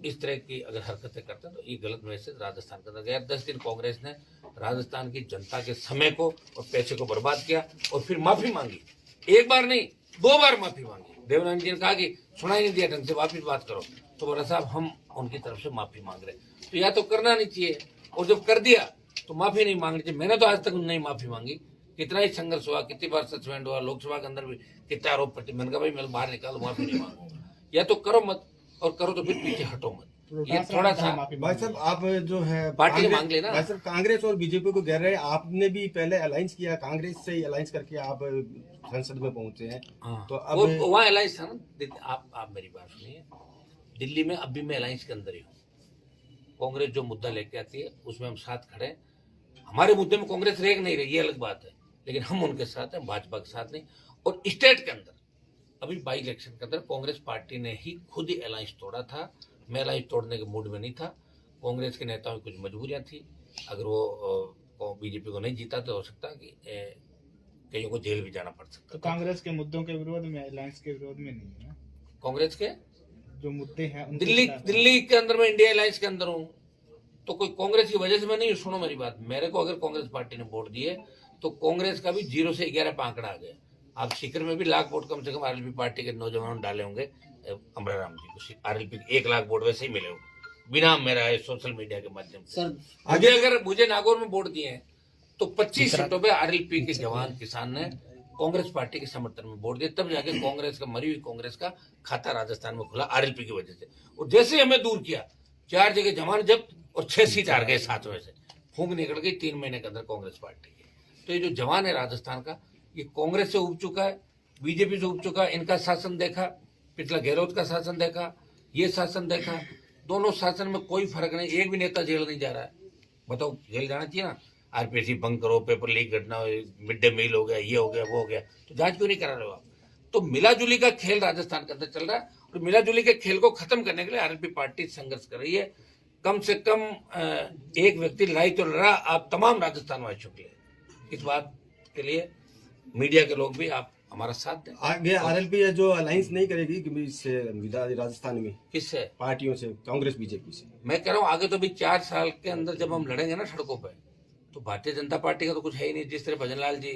इस तरह की अगर हरकतें करते हैं तो ये गलत मैसेज राजस्थान के अंदर गया। 10 दिन कांग्रेस ने राजस्थान की जनता के समय को और पैसे को बर्बाद किया और फिर माफी मांगी, एक बार नहीं 2 बार माफी मांगी। देवनारायण जी ने कहा कि सुनाई नहीं दिया ढंग से, वापिस बात करो, तो बोला साहब हम उनकी तरफ से माफी मांग रहे। तो या तो करना नहीं चाहिए, और जब कर दिया तो माफी नहीं मांगनी चाहिए। मैंने तो आज तक नहीं माफी मांगी, कितना ही संघर्ष हुआ, कितनी बार सस्पेंड हुआ, लोकसभा के अंदर भी कितना आरोप प्रति, मैंने कहा भाई मैं बाहर निकालो, माफी नहीं मांगूंगा। या तो करो मत, और करो तो फिर पीछे हटो मत। ये थोड़ा सा भाई साहब आप जो है पार्टी ने मांग लेना। भाई साहब कांग्रेस और बीजेपी को घेर रहे हैं, आपने भी पहले अलायंस किया, कांग्रेस से ही अलायंस करके आप संसद में पहुंचे हैं। हाँ, तो अब वो वहाँ अलायंस था ना। आप मेरी बात सुनिए, दिल्ली में अब भी मैं अलायंस के अंदर ही हूँ। कांग्रेस जो मुद्दा लेके आती है उसमें हम साथ खड़े हैं। हमारे मुद्दे में कांग्रेस रेग नहीं रही, ये अलग बात है, लेकिन हम उनके साथ हैं, भाजपा के साथ नहीं। और स्टेट के अंदर अभी बाई इलेक्शन के अंदर कांग्रेस पार्टी ने ही खुद ही अलायंस तोड़ा था। मैं अलायंस तोड़ने के मूड में नहीं था। कांग्रेस के नेताओं की कुछ मजबूरियां थी, अगर वो बीजेपी को नहीं जीता तो हो सकता कि कईयों को जेल भी जाना पड़ सकता। तो कांग्रेस के मुद्दों के विरोध में, अलायंस के विरोध में नहीं है। कांग्रेस के जो मुद्दे हैं दिल्ली के अंदर मैं इंडिया अलायंस के अंदर हूँ, तो कोई कांग्रेस की वजह से मैं नहीं। सुनो मेरी बात, मेरे को अगर कांग्रेस पार्टी ने वोट दिए तो कांग्रेस का भी 0 से 11 पे आंकड़ा आ गया। आप सीकर में भी लाख वोट कम से कम आरएलपी पार्टी के नौजवानों ने डाले होंगे अमराराम जी को। आरएलपी 1 लाख वोट वैसे ही मिले होंगे बिना मेरा सोशल मीडिया के माध्यम से। आगे अगर मुझे नागौर में वोट दिए हैं तो 25 सीटों पे आरएलपी के जवान किसान ने कांग्रेस पार्टी के समर्थन में वोट दिया, तब जाके कांग्रेस का, मरी हुई कांग्रेस का खाता राजस्थान में खुला आरएलपी की वजह से। और जैसे हमें दूर किया, 4 जगह जमान जब्त और 6 सीट हार गए 7 में से, फूंक निकल गई 3 महीने के अंदर कांग्रेस पार्टी की। तो ये जो जवान है राजस्थान का, ये कांग्रेस से उब चुका है, बीजेपी से उब चुका है। इनका शासन देखा, पिछला गहलोत का शासन देखा, ये शासन देखा, दोनों शासन में कोई फर्क नहीं। एक भी नेता जेल नहीं जा रहा है। बताओ, जेल जाना चाहिए ना। आरपीसी बंद करो, पेपर लीक घटना, मिड डे मील हो गया, ये हो गया, वो हो गया, तो जांच क्यों नहीं करा रहे हो आप? तो मिलाजुली का खेल राजस्थान के अंदर चल रहा है, और मिलाजुली के खेल को खत्म करने के लिए आरएलपी पार्टी संघर्ष कर रही है। कम से कम एक व्यक्ति लड़ाई तो लड़ा, आप तमाम राजस्थान वासी चुके हैं। इस बात के लिए मीडिया के लोग भी आप हमारा साथ दें। आगे आरएलपी जो अलायंस नहीं करेगी कि इससे राजस्थान में किससे? पार्टियों से, कांग्रेस बीजेपी से। मैं कह रहा हूँ आगे तो भी 4 साल के अंदर जब हम लड़ेंगे ना सड़कों पे, तो भारतीय जनता पार्टी का तो कुछ है ही नहीं। जिस तरह भजनलाल जी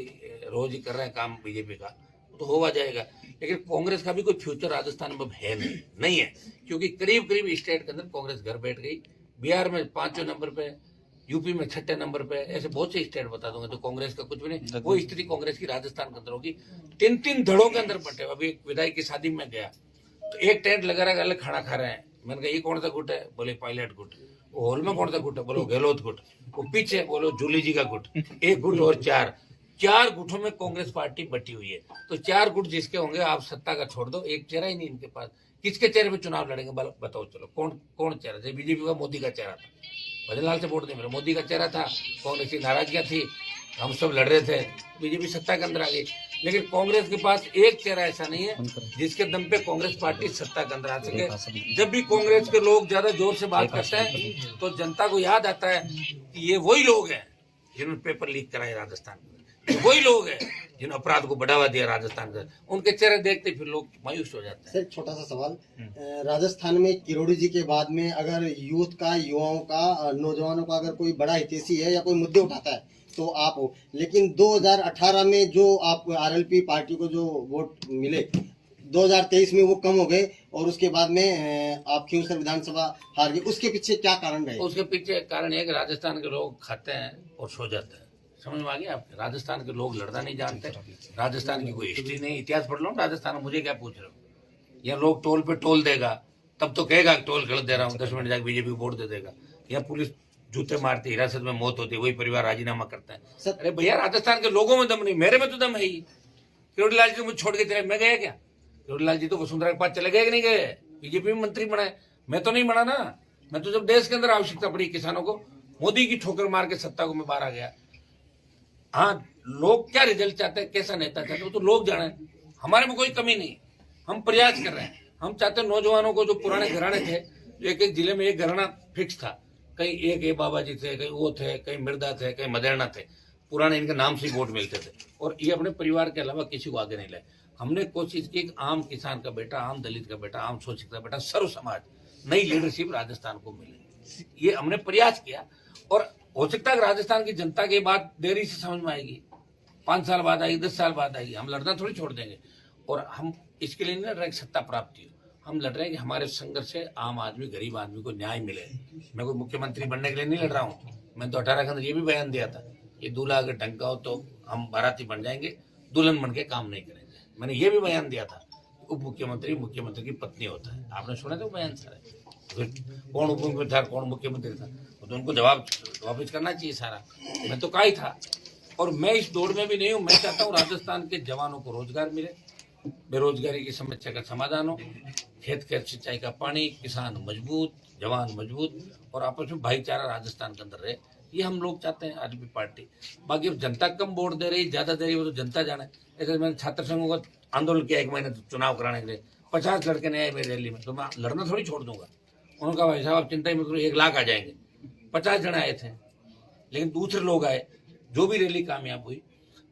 रोज ही कर रहे हैं काम बीजेपी का, तो होगा जाएगा। लेकिन कांग्रेस का भी कोई फ्यूचर राजस्थान में है नहीं है, क्योंकि करीब करीब स्टेट के अंदर कांग्रेस घर बैठ गई। बिहार में 5वें नंबर पे, यूपी में 6ठे नंबर पे, ऐसे बहुत से स्टेट बता दूंगा तो कांग्रेस का कुछ भी नहीं। वो स्थिति कांग्रेस की राजस्थान के अंदर होगी। 3 धड़ों के अंदर बटे। अभी एक विधायक की शादी में गया तो एक टेंट लगा रहा है, अलग खाना खा रहे हैं। मैंने कहा ये कौन सा गुट है? बोले पायलट गुट। वो हॉल में कौन सा गुट है? बोलो गहलोत गुट। वो पीछे बोलो जूली जी का गुट। 1 गुट और 4 गुटों में कांग्रेस पार्टी बटी हुई है। तो 4 गुट जिसके होंगे, आप सत्ता का छोड़ दो, एक चेहरा ही नहीं इनके पास। किसके चेहरे पे चुनाव लड़ेंगे बताओ, चलो कौन चेहरा था? बीजेपी का मोदी का चेहरा था, भजनलाल से वोट नहीं मिला, मोदी का चेहरा था, कांग्रेस की नाराजगियां थी, हम सब लड़ रहे थे, बीजेपी सत्ता के अंदर आ गई। लेकिन कांग्रेस के पास एक चेहरा ऐसा नहीं है जिसके दम पे कांग्रेस पार्टी सत्ता के अंदर आ सके। जब भी कांग्रेस के लोग ज्यादा जोर से बात करते हैं तो जनता को याद आता है कि ये वही लोग हैं जिन्होंने पेपर लीक कराए राजस्थान में, वही लोग हैं जिन्होंने अपराध को बढ़ावा दिया राजस्थान का। उनके चेहरे देखते फिर लोग मायूस हो जाते हैं। सर छोटा सा सवाल, राजस्थान में किरोड़ी जी के बाद में अगर यूथ का, युवाओं का, नौजवानों का अगर कोई बड़ा हितैषी है या कोई मुद्दे उठाता है तो आप हो, लेकिन 2018 में जो आप आरएलपी पार्टी को जो वोट मिले 2023 में वो कम हो गए और उसके बाद में आप क्यों सर विधानसभा हार गए, उसके पीछे क्या कारण रहे? उसके पीछे कारण है कि राजस्थान के लोग खाते हैं और सो जाते हैं। समझ में आ गया आपके? राजस्थान के लोग लड़ना नहीं जानते, राजस्थान की कोई हिस्ट्री नहीं, इतिहास पढ़ लो राजस्थान में, मुझे क्या पूछ रहे हो? या लोग टोल पे टोल देगा तब तो कहेगा टोल गलत दे रहा हूँ, 10 मिनट जाकर बीजेपी को वोट दे देगा। या पुलिस जूते मारती, हिरासत में मौत होती है, वही परिवार राजीनामा करता है। अरे भैया राजस्थान के लोगों में दम नहीं, मेरे में तो दम है ही। किरोड़ी लाल जी तो मुझे छोड़ के चले, मैं गया क्या? किरोड़ी लाल जी तो वसुंधरा के पास चले गए कि नहीं गए? बीजेपी में मंत्री बनाए, मैं तो नहीं बना ना। मैं तो जब देश के अंदर आवश्यकता पड़ी किसानों को, मोदी की ठोकर मार के सत्ता को मैं बाहर आ गया। हाँ, लोग क्या रिजल्ट चाहते हैं, कैसा नेता चाहते हैं, वो तो लोग जाने। हमारे में कोई कमी नहीं, हम प्रयास कर रहे हैं। हम चाहते हैं नौजवानों को, जो पुराने घराने थे, एक एक जिले में एक घराना फिक्स था, कहीं एक ये बाबा जी थे, कहीं वो थे, कहीं मिर्दा थे, कहीं मदेरना थे, पुराने इनके नाम से वोट मिलते थे और ये अपने परिवार के अलावा किसी को आगे नहीं लाए। हमने कोशिश की कि आम किसान का बेटा, आम दलित का बेटा, आम शोषित का बेटा, सर्व समाज, नई लीडरशिप राजस्थान को मिले, ये हमने प्रयास किया। और हो सकता है कि राजस्थान की जनता की बात देरी से समझ में आएगी, 5 साल बाद आएगी, 10 साल बाद आएगी, हम लड़ना थोड़ी छोड़ देंगे। और हम इसके लिए नहीं लड़ रहे सत्ता प्राप्ति हो, हम लड़ रहे हैं कि हमारे संघर्ष से आम आदमी, गरीब आदमी को न्याय मिले। मैं कोई मुख्यमंत्री बनने के लिए नहीं लड़ रहा हूँ, मैं तो 18 के अंदर ये भी बयान दिया था, ये दूल्हा अगर ढंग का हो तो हम बाराती बन जाएंगे, दुल्हन बन के काम नहीं करेंगे। मैंने ये भी बयान दिया था, उप मुख्यमंत्री मुख्यमंत्री की पत्नी होता है, आपने सुना था बयान सारे? कौन उप मुख्यमंत्री था, कौन मुख्यमंत्री था, तो उनको जवाब वापिस करना चाहिए सारा। मैं तो कहा ही था। और मैं इस दौड़ में भी नहीं हूँ, मैं चाहता हूँ राजस्थान के जवानों को रोजगार मिले, बेरोजगारी की समस्या का समाधान हो, खेत खेत सिंचाई का पानी, किसान मजबूत, जवान मजबूत और आपस में भाईचारा राजस्थान के अंदर रहे, ये हम लोग चाहते हैं आरएलपी पार्टी। बाकी अब जनता कम वोट दे रही, ज्यादा दे रही, वो तो जनता जाने। ऐसे मैंने छात्र संघों का आंदोलन किया 1 महीने चुनाव कराने के लिए, 50 लड़के नहीं आए मेरी रैली में, तो मैं लड़ना थोड़ी छोड़ दूंगा। उन्होंने कहा भाई साहब आप चिंता ही मत करो, 1 लाख आ जाएंगे। 50 जने आए थे, लेकिन दूसरे लोग आए, जो भी रैली कामयाब हुई।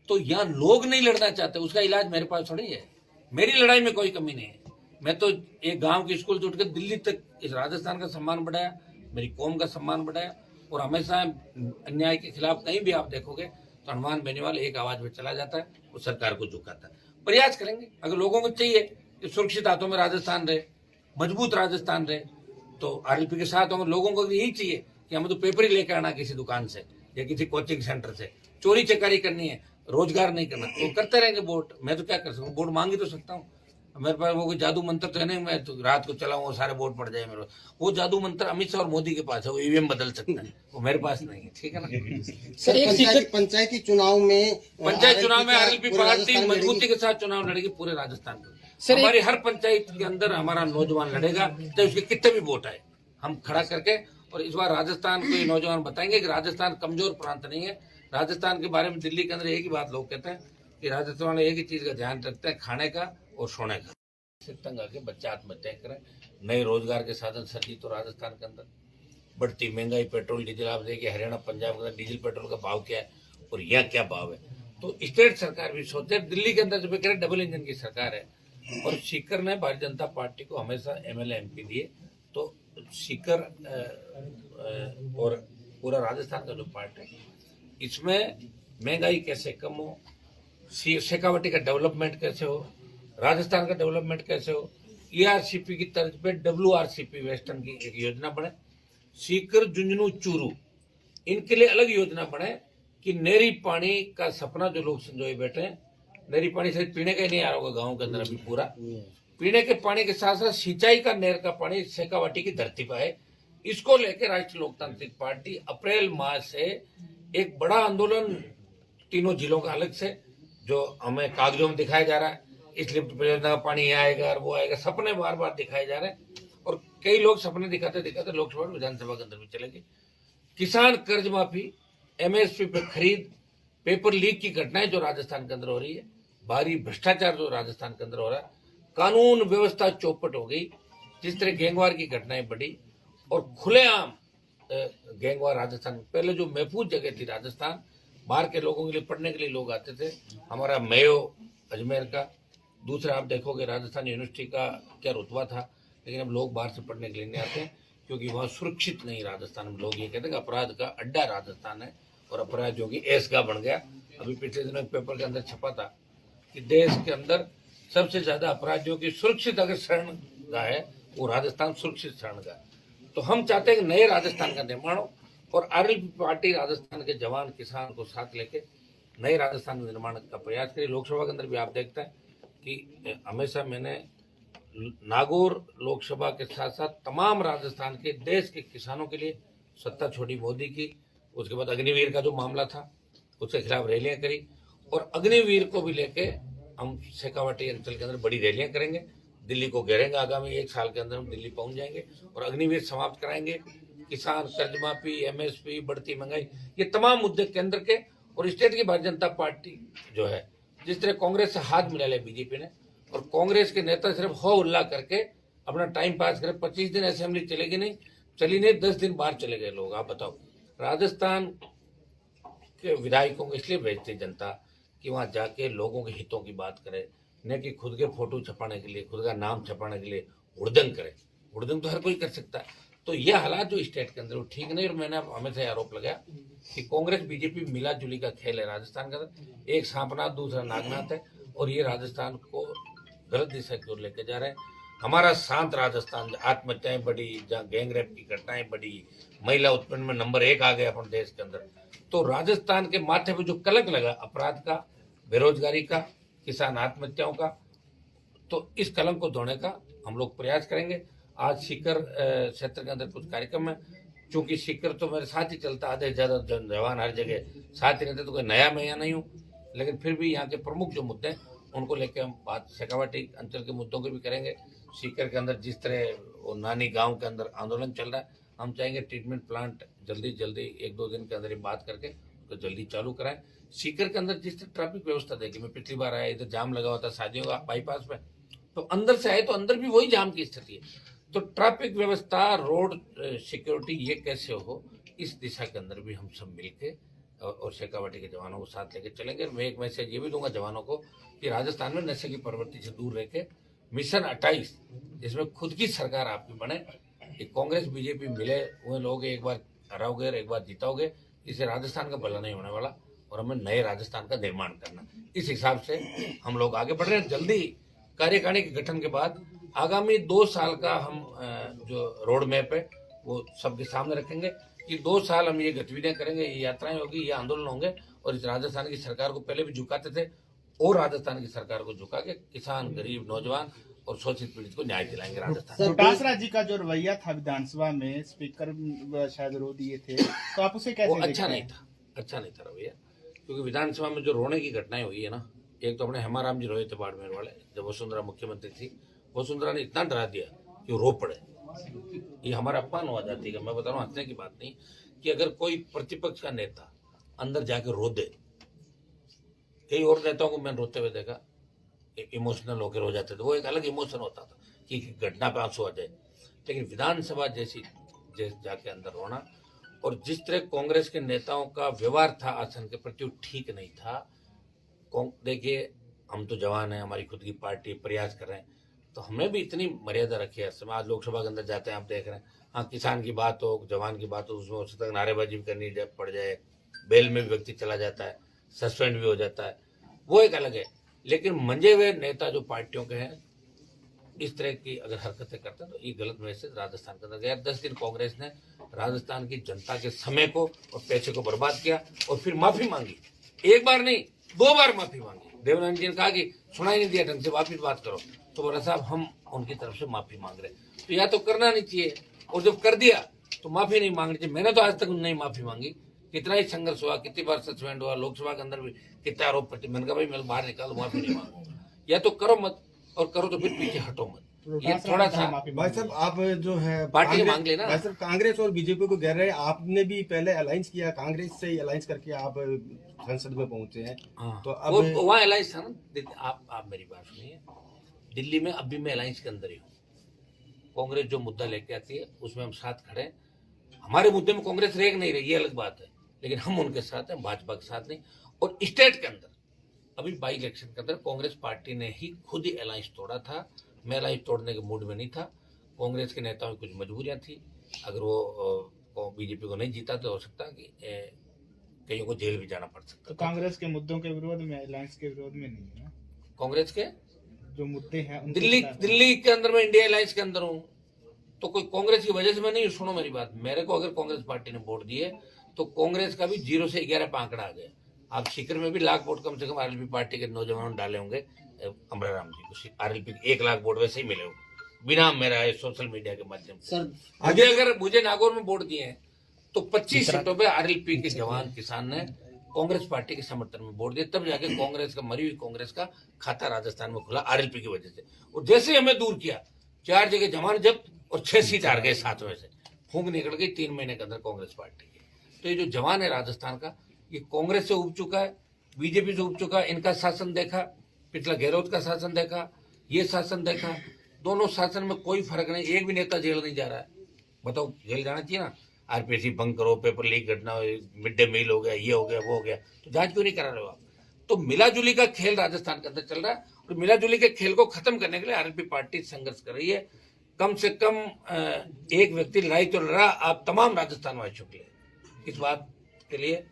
तो यहाँ लोग नहीं लड़ना चाहते, उसका इलाज मेरे पास थोड़ी है। मेरी लड़ाई में कोई कमी नहीं है। मैं तो एक गांव के स्कूल से उठकर दिल्ली तक इस राजस्थान का सम्मान बढ़ाया, मेरी कौम का सम्मान बढ़ाया और हमेशा अन्याय के खिलाफ कहीं भी आप देखोगे तो हनुमान बेनीवाल एक आवाज में चला जाता है, वो सरकार को झुकाता है। प्रयास करेंगे, अगर लोगों को चाहिए कि सुरक्षित हाथों में राजस्थान रहे, मजबूत राजस्थान रहे, तो आरएलपी के साथ होंगे। लोगों को यही चाहिए कि हमें तो पेपर ही लेकर आना किसी दुकान से या किसी कोचिंग सेंटर से, चोरी चकारी करनी है, रोजगार नहीं करना, तो करते रहेंगे वोट। मैं तो क्या कर सकता हूँ, वोट मांग ही तो सकता हूँ। मेरे पास वो कोई जादू मंत्र तो है नहीं, मैं तो रात को चलाऊं और सारे वोट पड़ जाए मेरे। वो जादू मंत्र अमित शाह और मोदी के पास है, वो ईवीएम बदल सकता है, वो मेरे पास नहीं है। ठीक है ना? सर पंचायती चुनाव में आरएलपी पार्टी मजबूती के साथ चुनाव लड़ेगी पूरे राजस्थान में। हमारी हर पंचायत के अंदर हमारा नौजवान लड़ेगा, चाहे उसके कितने भी वोट आए, हम खड़ा करके। और इस बार राजस्थान के नौजवान बताएंगे कि राजस्थान कमजोर प्रांत नहीं है। राजस्थान के बारे में दिल्ली के अंदर एक ही बात लोग कहते हैं कि राजस्थान वाले एक ही चीज का ध्यान रखते हैं, खाने का और सोने का। तंग आके बच्चे आत्महत्या करें, नए रोजगार के साधन सजी तो राजस्थान के अंदर बढ़ती महंगाई, पेट्रोल डीजल, आप देखिए हरियाणा पंजाब के अंदर डीजल पेट्रोल का भाव क्या है और यहाँ क्या भाव है। तो स्टेट सरकार भी सोचे, दिल्ली के अंदर जो कह रहे डबल इंजन की सरकार है। और सीकर ने भारतीय जनता पार्टी को हमेशा एमएलए एमपी दिए, तो सीकर और पूरा राजस्थान का जो पार्ट है, इसमें महंगाई कैसे कम हो, शेखावटी का डेवलपमेंट कैसे हो, राजस्थान का डेवलपमेंट कैसे हो, ईआरसीपी की तर्ज पे डब्ल्यूआरसीपी वेस्टर्न की एक योजना बने, सीकर झुंझुनू चूरू इनके लिए अलग योजना बने कि नहरी पानी का सपना जो लोग संजोए बैठे हैं, नहरी पानी सिर्फ पीने का ही नहीं आ रहा होगा गाँव के अंदर अभी, पूरा पीने के पानी के साथ साथ सिंचाई का नहर का पानी शेखावाटी की धरती पर है। इसको लेकर राष्ट्रीय लोकतांत्रिक पार्टी अप्रैल माह से एक बड़ा आंदोलन तीनों जिलों का अलग से, जो हमें कागजों में दिखाया जा रहा है, इस लिफ्ट परियोजना का पानी यहाँ आएगा और वो आएगा, सपने बार बार दिखाए जा रहे हैं। और कई लोग सपने दिखाते दिखाते लोकसभा और विधानसभा के अंदर भी चले गए। किसान कर्ज माफी, एमएसपी पे खरीद, पेपर लीक की घटनाएं जो राजस्थान के अंदर हो रही है, भारी भ्रष्टाचार जो राजस्थान के अंदर हो रहा है, कानून व्यवस्था चौपट हो गई, जिस तरह गैंगवार की घटनाएं बढ़ी और खुलेआम गैंगवार राजस्थान, पहले जो महफूज जगह थी राजस्थान, बाहर के लोगों के लिए पढ़ने के लिए लोग आते थे, हमारा मेयो अजमेर का, दूसरा आप देखोगे राजस्थान यूनिवर्सिटी का क्या रुतबा था, लेकिन अब लोग बाहर से पढ़ने के लिए नहीं आते क्योंकि वहाँ सुरक्षित नहीं। राजस्थान में लोग ये कहते हैं कि अपराध का अड्डा राजस्थान है और अपराध जो कि ऐसगा बन गया। अभी पिछले दिनों एक पेपर के अंदर छपा था कि देश के अंदर सबसे ज्यादा अपराधियों की सुरक्षित अगर शरणगाह है वो राजस्थान सुरक्षित शरणगाह है। तो हम चाहते हैं कि नए राजस्थान का निर्माण हो और आरएलपी पार्टी राजस्थान के जवान किसान को साथ लेके नए राजस्थान निर्माण का प्रयास करिए। लोकसभा के अंदर भी आप देखते हैं कि हमेशा मैंने नागौर लोकसभा के साथ साथ तमाम राजस्थान के देश के किसानों के लिए सत्ता छोड़ी मोदी की, उसके बाद अग्निवीर का जो मामला था उसके खिलाफ रैलियां करी और अग्निवीर को भी लेके हम शेखावाटी अंचल के अंदर बड़ी रैलियां करेंगे, दिल्ली को घेरेंगे। आगामी 1 साल के अंदर हम दिल्ली पहुंच जाएंगे और अग्निवीर समाप्त कराएंगे। किसान कर्ज माफी, एमएसपी, बढ़ती महंगाई, ये तमाम मुद्दे केंद्र के और स्टेट की भारतीय जनता पार्टी जो है, जिस तरह कांग्रेस से हाथ मिला लिया बीजेपी ने और कांग्रेस के नेता सिर्फ हो उल्ला करके अपना टाइम पास करे। 25 दिन असेंबली चलेगी नहीं, चली नहीं, 10 दिन बाहर चले गए लोग। आप बताओ, राजस्थान के विधायकों को इसलिए भेजती जनता कि वहां जाके लोगों के हितों की बात करे, न कि खुद के फोटो छपाने के लिए, खुद का नाम छपाने के लिए हुड़दंग करे। हुड़दंग तो हर कोई कर सकता है। तो ये हालात जो स्टेट के अंदर वो ठीक नहीं। और मैंने हमेशा आरोप लगाया कि कांग्रेस बीजेपी मिला जुली का खेल है राजस्थान के अंदर। एक सांपनाथ दूसरा नागनाथ है और ये राजस्थान को गलत दिशा की ओर लेके जा रहे हैं। हमारा शांत राजस्थान, आत्महत्याएं बढ़ी, जहाँ गैंग रेप की घटनाएं बढ़ी, महिला उत्पन्न में नंबर 1 आ गया अपने देश के अंदर। तो राजस्थान के माथे पे जो कलंक लगा अपराध का, बेरोजगारी का, किसान आत्महत्याओं का, तो इस कलंक को धोने का हम लोग प्रयास करेंगे। आज सीकर क्षेत्र के अंदर कुछ कार्यक्रम है, चूंकि सीकर तो मेरे साथ ही चलता, आधे ज्यादा जवान हर जगह साथ ही रहते, तो कोई नया मैं यहाँ नहीं हूँ, लेकिन फिर भी यहाँ के प्रमुख जो मुद्दे हैं उनको लेकर हम बात शेखावाटी अंचल के मुद्दों को भी करेंगे। सीकर के अंदर जिस तरह वो नानी गांव के अंदर आंदोलन चल रहा है, हम चाहेंगे ट्रीटमेंट प्लांट जल्दी 1-2 दिन के अंदर ही बात करके तो जल्दी चालू कराएं। सीकर के अंदर जिस तरह ट्रैफिक व्यवस्था देखी, मैं पिछली बार आया, इधर जाम लगा हुआ था शादियों का बाईपास में, तो अंदर से आए तो अंदर भी वही जाम की स्थिति है। तो ट्रैफिक व्यवस्था, रोड सिक्योरिटी, ये कैसे हो, इस दिशा के अंदर भी हम सब मिलके और शेखावाटी के जवानों को साथ लेके चलेंगे। मैं एक मैसेज ये भी दूंगा जवानों को कि राजस्थान में नशे की प्रवृत्ति से दूर रह के मिशन 28, जिसमें खुद की सरकार आपकी बने, कि कांग्रेस बीजेपी मिले हुए लोग एक बार हराओगे और एक बार जीताओगे, इससे राजस्थान का भला नहीं होने वाला और हमें नए राजस्थान का निर्माण करना। इस हिसाब से हम लोग आगे बढ़ रहे हैं। जल्दी कार्यकारिणी के गठन के बाद आगामी 2 साल का हम जो रोड मैप है वो सबके सामने रखेंगे कि 2 साल हम ये गतिविधियां करेंगे, ये यात्राएं होगी, ये आंदोलन होंगे और इस राजस्थान की सरकार को पहले भी झुकाते थे और राजस्थान की सरकार को झुका के किसान, गरीब, नौजवान और शोषित पीड़ित को न्याय दिलाएंगे राजस्थान। डोटासरा जी का जो रवैया था विधानसभा में, स्पीकर शायद रो दिए थे, तो आप उसे कैसे अच्छा नहीं था रवैया, क्योंकि विधानसभा में जो रोने की घटनाएं हुई है ना, एक तो अपने हेमाराम जी रोए थे बाड़मेर वाले, जब वसुंधरा मुख्यमंत्री थी, वसुंधरा ने इतना डरा दिया कि वो रो पड़े। ये हमारा अपमान हुआ जाती है, मैं बता रहा हूँ, हंसने की बात नहीं, कि अगर कोई प्रतिपक्ष का नेता अंदर जाके रो दे, कई और नेताओं को मैंने रोते हुए देखा, इमोशनल होकर रो जाते थे, वो एक अलग इमोशन होता था कि घटना पे आंसू आ जाए, लेकिन विधानसभा जैसी जाके अंदर रोना, और जिस तरह कांग्रेस के नेताओं का व्यवहार था आसन के प्रति, वो ठीक नहीं था। देखिए, हम तो जवान हैं, हमारी खुद की पार्टी, प्रयास कर रहे हैं, तो हमें भी इतनी मर्यादा रखी है। आज लोकसभा के अंदर जाते हैं, आप देख रहे हैं, हाँ, किसान की बात हो, जवान की बात हो, उसमें उससे तक नारेबाजी भी करनी पड़ जाए, बेल में भी व्यक्ति चला जाता है, सस्पेंड भी हो जाता है, वो एक अलग है। लेकिन मंजे हुए नेता जो पार्टियों के हैं, इस तरह की अगर हरकतें करते हैं तो ये गलत मैसेज राजस्थान के अंदर गया। 10 दिन कांग्रेस ने राजस्थान की जनता के समय को और पैसे को बर्बाद किया और फिर माफी मांगी, एक बार नहीं 2 बार माफी मांगी। देवनारायण जी ने कहा कि सुनाई नहीं दिया ढंग से, वापिस बात करो, तो बोला साहब हम उनकी तरफ से माफी मांग रहे। तो या तो करना नहीं चाहिए, और जब कर दिया तो माफी नहीं मांगनी चाहिए। मैंने तो आज तक नहीं माफी मांगी, कितना ही संघर्ष हुआ, कितनी बार सस्पेंड हुआ, लोकसभा के अंदर भी कितना आरोप प्रति, मैंने कहा भाई मैं बाहर निकाल, माफी नहीं मांगूंगा। या तो करो मत, और करो तो फिर पीछे हटो मत। ये थोड़ा सा भाई साहब आप जो है पार्टी कांग्रेस- मांग लेना। भाई साहब कांग्रेस और बीजेपी को घेर रहे, आपने भी पहले अलायंस किया, कांग्रेस से ही अलायंस करके आप संसद में पहुंचे हैं। हाँ, तो वो अब वहाँ अलायंस था ना। आप मेरी बात सुनिए, दिल्ली में अब भी मैं अलायंस के अंदर ही हूँ। कांग्रेस जो मुद्दा लेके आती है उसमें हम साथ खड़े हैं। हमारे मुद्दे में कांग्रेस रेग नहीं रही, ये अलग बात है, लेकिन हम उनके साथ हैं, भाजपा के साथ नहीं। और स्टेट के अंदर अभी बाई इलेक्शन के अंदर कांग्रेस पार्टी ने ही खुद ही अलायंस तोड़ा था। मैं अलायंस तोड़ने के मूड में नहीं था। कांग्रेस के नेताओं की कुछ मजबूरियां थी। अगर वो बीजेपी को नहीं जीता तो हो सकता कि कईयों को जेल भी जाना पड़ सकता तो था। कांग्रेस के मुद्दों के विरोध में, अलायंस के विरोध में नहीं है ना? कांग्रेस के जो मुद्दे हैं उनके खिलाफ है। दिल्ली के अंदर मैं इंडिया अलायंस के अंदर हूँ, तो कोई कांग्रेस की वजह से मैं नहीं हूँ। सुनो मेरी बात, मेरे को अगर कांग्रेस पार्टी ने वोट दिए तो कांग्रेस का भी 0 से 11 पे आंकड़ा आ गया। आप सीकर में भी लाख वोट कम से कम आरएलपी पार्टी के नौजवानों ने डाले होंगे। अमराराम जी को आरएलपी 1 लाख वोट वैसे ही मिले होंगे, बिना मेरा है सोशल मीडिया के माध्यम से। सर मुझे नागौर में वोट दिए हैं तो 25 सीटों पे आरएलपी के जवान किसान ने कांग्रेस पार्टी के समर्थन में वोट दिए, तब जाके कांग्रेस का, मरी हुई कांग्रेस का खाता राजस्थान में खुला आरएलपी की वजह से। और जैसे ही हमें दूर किया, 4 जगह जमान जब्त और 6 सीट हार गए 7 में से। फूंक निकल गई 3 महीने के अंदर कांग्रेस पार्टी की। तो ये जो जवान है राजस्थान का, ये कांग्रेस से उब चुका है, बीजेपी से उब चुका है। इनका शासन देखा, पिछला गहलोत का शासन देखा, ये शासन देखा, दोनों शासन में कोई फर्क नहीं। एक भी नेता जेल नहीं जा रहा है। बताओ, जेल जाना चाहिए ना। आरपीएससी भंग करो, पेपर लीक घटना, मिड डे मील हो गया, ये हो गया, वो हो गया, तो जांच क्यों नहीं करा रहे हो आप? तो मिलाजुली का खेल राजस्थान के अंदर चल रहा है, और मिलाजुली के खेल को खत्म करने के लिए आरएलपी पार्टी संघर्ष कर रही है। कम से कम एक व्यक्ति लड़ाई तो लड़ा, आप तमाम राजस्थान वासी चुके। इस बात के लिए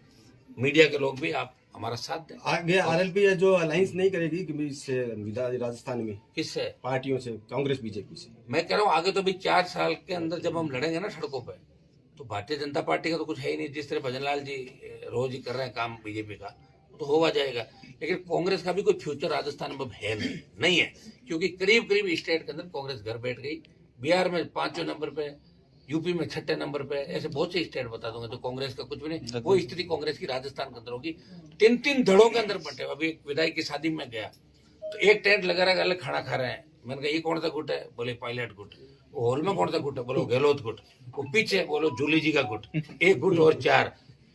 मीडिया के लोग भी आप हमारा साथ दें। आगे आरएलपी जो अलायंस नहीं करेगी इससे राजस्थान में किससे? पार्टियों से, कांग्रेस बीजेपी से। मैं कह रहा हूँ आगे तो भी 4 साल के अंदर जब हम लड़ेंगे ना सड़कों पे, तो भारतीय जनता पार्टी का तो कुछ है ही नहीं। जिस तरह भजन लाल जी रोज ही कर रहे हैं काम बीजेपी का, तो होगा जाएगा। लेकिन कांग्रेस का भी कोई फ्यूचर राजस्थान में है नहीं है, क्योंकि करीब करीब स्टेट के अंदर कांग्रेस घर बैठ गई। बिहार में 5वें नंबर पे, यूपी में 6ठे नंबर पे, ऐसे बहुत से स्टेट बता दूंगा। तो कांग्रेस का कुछ भी नहीं। वो स्थिति कांग्रेस की राजस्थान के अंदर होगी। 3-3 धड़ों के अंदर बटे। अभी एक विधायक की शादी में गया तो एक टेंट लगा रहा है, अलग खाना खा रहे हैं। मैंने कहा ये कौन सा गुट है? बोले पायलट गुट। वो हॉल में कौन सा गुट है? बोलो गहलोत गुट। वो पीछे बोलो जूली जी का गुट। एक गुट और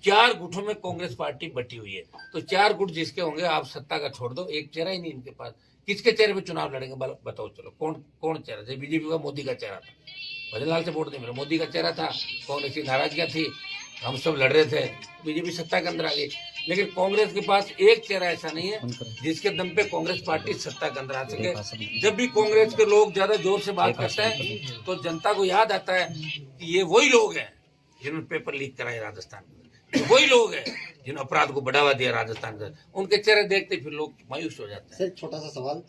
4 गुटों में कांग्रेस पार्टी बटी हुई है। तो 4 गुट जिसके होंगे, आप सत्ता का छोड़ दो, एक चेहरा ही नहीं इनके पास। किसके चेहरे पे चुनाव लड़ेंगे बताओ? चलो कौन चेहरा? जैसे बीजेपी का मोदी का चेहरा था, भजन लाल से वोट नहीं मिला, मोदी का चेहरा था, कांग्रेस की नाराजगियां थी, हम सब लड़ रहे थे, बीजेपी सत्ता के अंदर आ गई। लेकिन कांग्रेस के पास एक चेहरा ऐसा नहीं है जिसके दम पे कांग्रेस पार्टी सत्ता के अंदर आ सके। जब भी कांग्रेस के लोग ज्यादा जोर से बात करते हैं तो जनता को याद आता है कि ये वही लोग हैं जिन्होंने पेपर लीक कराए राजस्थान में, वही लोग हैं जिन्होंने अपराध को बढ़ावा दिया राजस्थान का। उनके चेहरे देखते फिर लोग मायूस हो जाते हैं। सर, छोटा सा सवाल,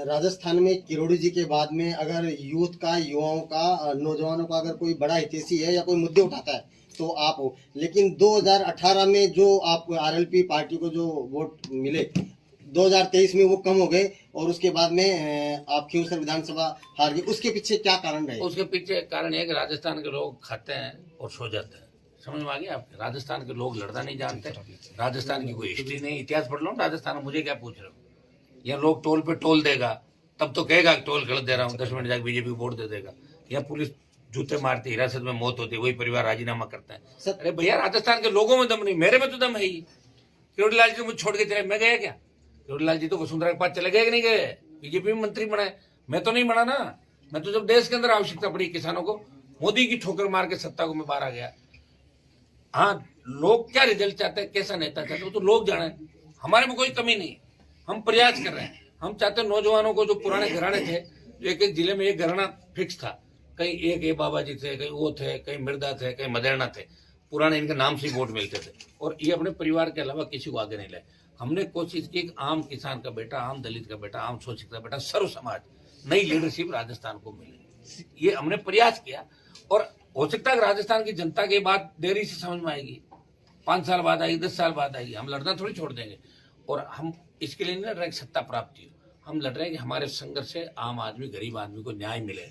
राजस्थान में किरोड़ी जी के बाद में अगर यूथ का, युवाओं का, नौजवानों का अगर कोई बड़ा हितैषी है या कोई मुद्दे उठाता है तो आप हो, लेकिन 2018 में जो आप आरएलपी पार्टी को जो वोट मिले, 2023 में वो कम हो गए और उसके बाद में आप खींवसर विधानसभा हार गए। उसके पीछे क्या कारण रहे? उसके पीछे कारण है कि राजस्थान के लोग खाते हैं और सो जाते हैं। समझ में आ गया आपके? राजस्थान के लोग लड़ना नहीं जानते, राजस्थान की कोई हिस्ट्री नहीं। इतिहास पढ़ लो राजस्थान में, मुझे क्या पूछ रहे हो? या लोग टोल पे टोल देगा तब तो कहेगा टोल गलत दे रहा हूँ, 10 मिनट जाकर बीजेपी को वोट दे देगा। या पुलिस जूते मारती, हिरासत में मौत होती, वही परिवार राजीनामा करता है। अरे भैया, राजस्थान के लोगों में दम नहीं, मेरे में तो दम है ही। किरोड़ी लाल जी मुझे छोड़ के चले, मैं गया क्या? किरोड़ी लाल जी तो वसुंधरा के पास चले गए कि नहीं गए? बीजेपी में मंत्री बनाए, मैं तो नहीं बना ना। मैं तो जब देश के अंदर आवश्यकता पड़ी किसानों को, मोदी की ठोकर मार के सत्ता को मैं बाहर आ गया। हाँ, लोग क्या रिजल्ट चाहते हैं, कैसा नेता चाहते हैं, तो लोग जाने। हमारे में कोई कमी नहीं, हम प्रयास कर रहे हैं। हम चाहते हैं नौजवानों को, जो पुराने घराने थे, जो एक जिले में एक घराना फिक्स था, कहीं एक ये बाबा जी थे, कहीं वो थे, कहीं मिर्दा थे, कहीं मदेरना थे, पुराने इनके नाम से वोट मिलते थे, और ये अपने परिवार के अलावा किसी को आगे नहीं लाए। हमने कोशिश की कि आम किसान का बेटा, आम दलित का बेटा, आम शोषित का बेटा, सर्व समाज, नई लीडरशिप राजस्थान को मिले, ये हमने प्रयास किया। और हो सकता है राजस्थान की जनता की बात देरी से समझ में आएगी, 5 साल बाद आएगी, 10 साल बाद आएगी। हम लड़ना थोड़ी छोड़ देंगे। और हम इसके लिए नहीं लड़ रहे सत्ता प्राप्ति हो, हम लड़ रहे हैं कि हमारे संघर्ष से आम आदमी, गरीब आदमी को न्याय मिले।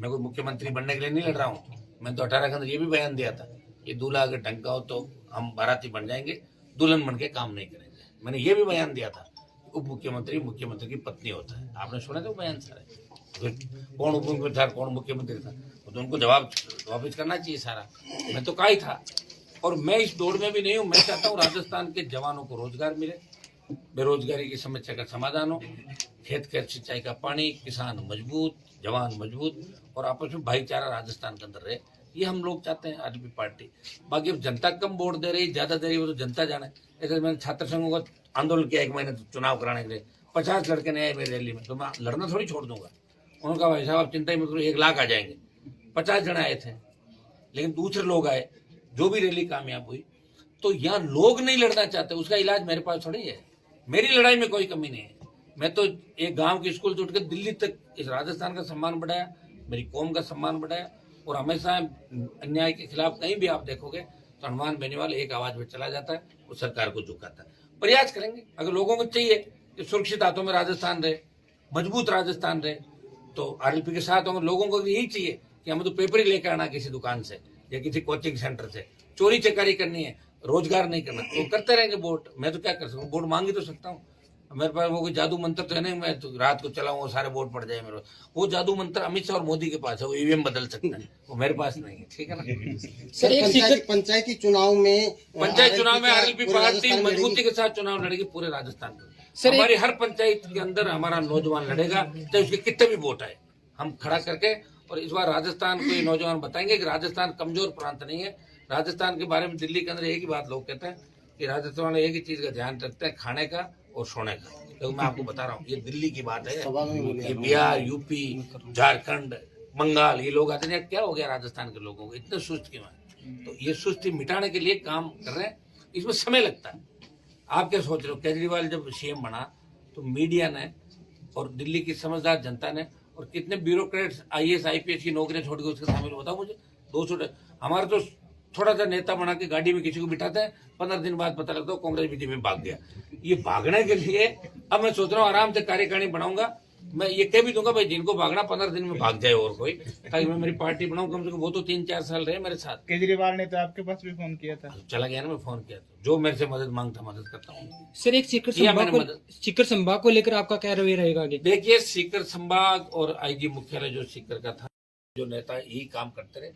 मैं कोई मुख्यमंत्री बनने के लिए नहीं लड़ रहा हूँ। मैं तो 18 के अंदर ये भी बयान दिया था, ये दूल्हा अगर ढंग का हो तो हम बाराती बन जाएंगे, दुल्हन बन के काम नहीं करेंगे। मैंने ये भी बयान दिया था। उप मुख्यमंत्री मुख्यमंत्री की पत्नी होता है। आपने सुना था वो बयान सारे, तो कौन उप मुख्यमंत्री था कौन मुख्यमंत्री था, तो उनको जवाब वापिस करना चाहिए सारा। मैं तो कहा ही था, और मैं इस दौड़ में भी नहीं हूँ। मैं चाहता हूँ राजस्थान के जवानों को रोजगार मिले, बेरोजगारी की समस्या का समाधान हो, खेत खेत सिंचाई का पानी, किसान मजबूत, जवान मजबूत, और आपस में भाईचारा राजस्थान के अंदर रहे। ये हम लोग चाहते हैं आरएलपी पार्टी। बाकी अब जनता कम वोट दे रही, ज्यादा दे रही, वो तो जनता जाने। ऐसे मैंने छात्र संघों का आंदोलन किया 1 महीने चुनाव कराने के लिए, 50 लड़के नहीं आए मेरी रैली में, तो मैं लड़ना थोड़ी छोड़ दूंगा। उन्होंने कहा भाई साहब आप चिंता ही मत करो, 1 लाख आ जाएंगे। 50 जने आए थे, लेकिन दूसरे लोग आए, जो भी रैली कामयाब हुई। तो यहाँ लोग नहीं लड़ना चाहते, उसका इलाज मेरे पास थोड़ी है। मेरी लड़ाई में कोई कमी नहीं है। मैं तो एक गांव के स्कूल से उठ कर दिल्ली तक इस राजस्थान का सम्मान बढ़ाया, मेरी कौम का सम्मान बढ़ाया, और हमेशा अन्याय के खिलाफ कहीं भी आप देखोगे तो हनुमान बेनीवाल एक आवाज में चला जाता है, वो सरकार को झुकाता है। प्रयास करेंगे, अगर लोगों को चाहिए कि सुरक्षित हाथों में राजस्थान रहे, मजबूत राजस्थान रहे, तो आरएलपी के साथ होंगे। लोगों को यही चाहिए कि हमें तो पेपर ही लेकर आना किसी दुकान से या किसी कोचिंग सेंटर से, चोरी चकारी करनी है, रोजगार नहीं करना, तो करते रहेंगे वोट। मैं तो क्या कर सकता हूँ, वोट मांग ही तो सकता हूँ। मेरे पास वो कोई जादू मंत्र तो है नहीं, मैं तो रात को चलाऊं वो सारे वोट पड़ जाए मेरे पास। वो जादू मंत्र अमित शाह और मोदी के पास है, वो ईवीएम बदल सकता है, वो मेरे पास नहीं है। ठीक है ना। सर पंचायती चुनाव में आरएलपी पार्टी मजबूती के साथ चुनाव लड़ेगी पूरे राजस्थान में। हमारी हर पंचायत के अंदर हमारा नौजवान लड़ेगा, चाहे उसके कितने भी वोट आए, हम खड़ा करके। और इस बार राजस्थान को ये नौजवान बताएंगे कि राजस्थान कमजोर प्रांत नहीं है। राजस्थान के बारे में दिल्ली के अंदर एक ही बात लोग कहते हैं कि राजस्थान वाले एक ही चीज का ध्यान रखते हैं, खाने का और सोने का। तो मैं आपको बता रहा हूँ, ये दिल्ली की बात है। ये बिहार, यूपी, झारखंड, बंगाल, ये लोग आते हैं, क्या हो गया राजस्थान के लोगों को, इतने सुस्त क्यों है? तो ये सुस्ती मिटाने के लिए काम कर रहे हैं, इसमें समय लगता है। आप क्या सोच रहे हो, केजरीवाल जब सीएम बना तो मीडिया ने और दिल्ली की समझदार जनता ने और कितने ब्यूरोक्रेट्स IAS IPS की नौकरियां छोड़ के उसके शामिल, बताओ मुझे। 200 हमारे तो थोड़ा सा नेता बना के गाड़ी में किसी को बिठाते हैं, 15 दिन बाद पता लगता है कांग्रेस बीजेपी में भाग गया। ये भागने के लिए अब मैं सोच रहा हूँ आराम से कार्यकारिणी बनाऊंगा। मैं ये कह भी दूंगा भाई जिनको भागना 15 दिन में भाग जाए और कोई, ताकि मैं मेरी पार्टी बनाऊं। कम से कम वो तो 3-4 साल रहे मेरे साथ। केजरीवाल ने तो आपके पास भी फोन किया था। चला गया ना, मैं फोन किया था, जो मेरे से मदद मांगता मदद करता हूँ। सर एक सीकर संभाग को लेकर आपका क्या रवैया रहेगा आगे? देखिए, सीकर संभाग और IG मुख्यालय जो सीकर का था, जो नेता यही काम करते रहे।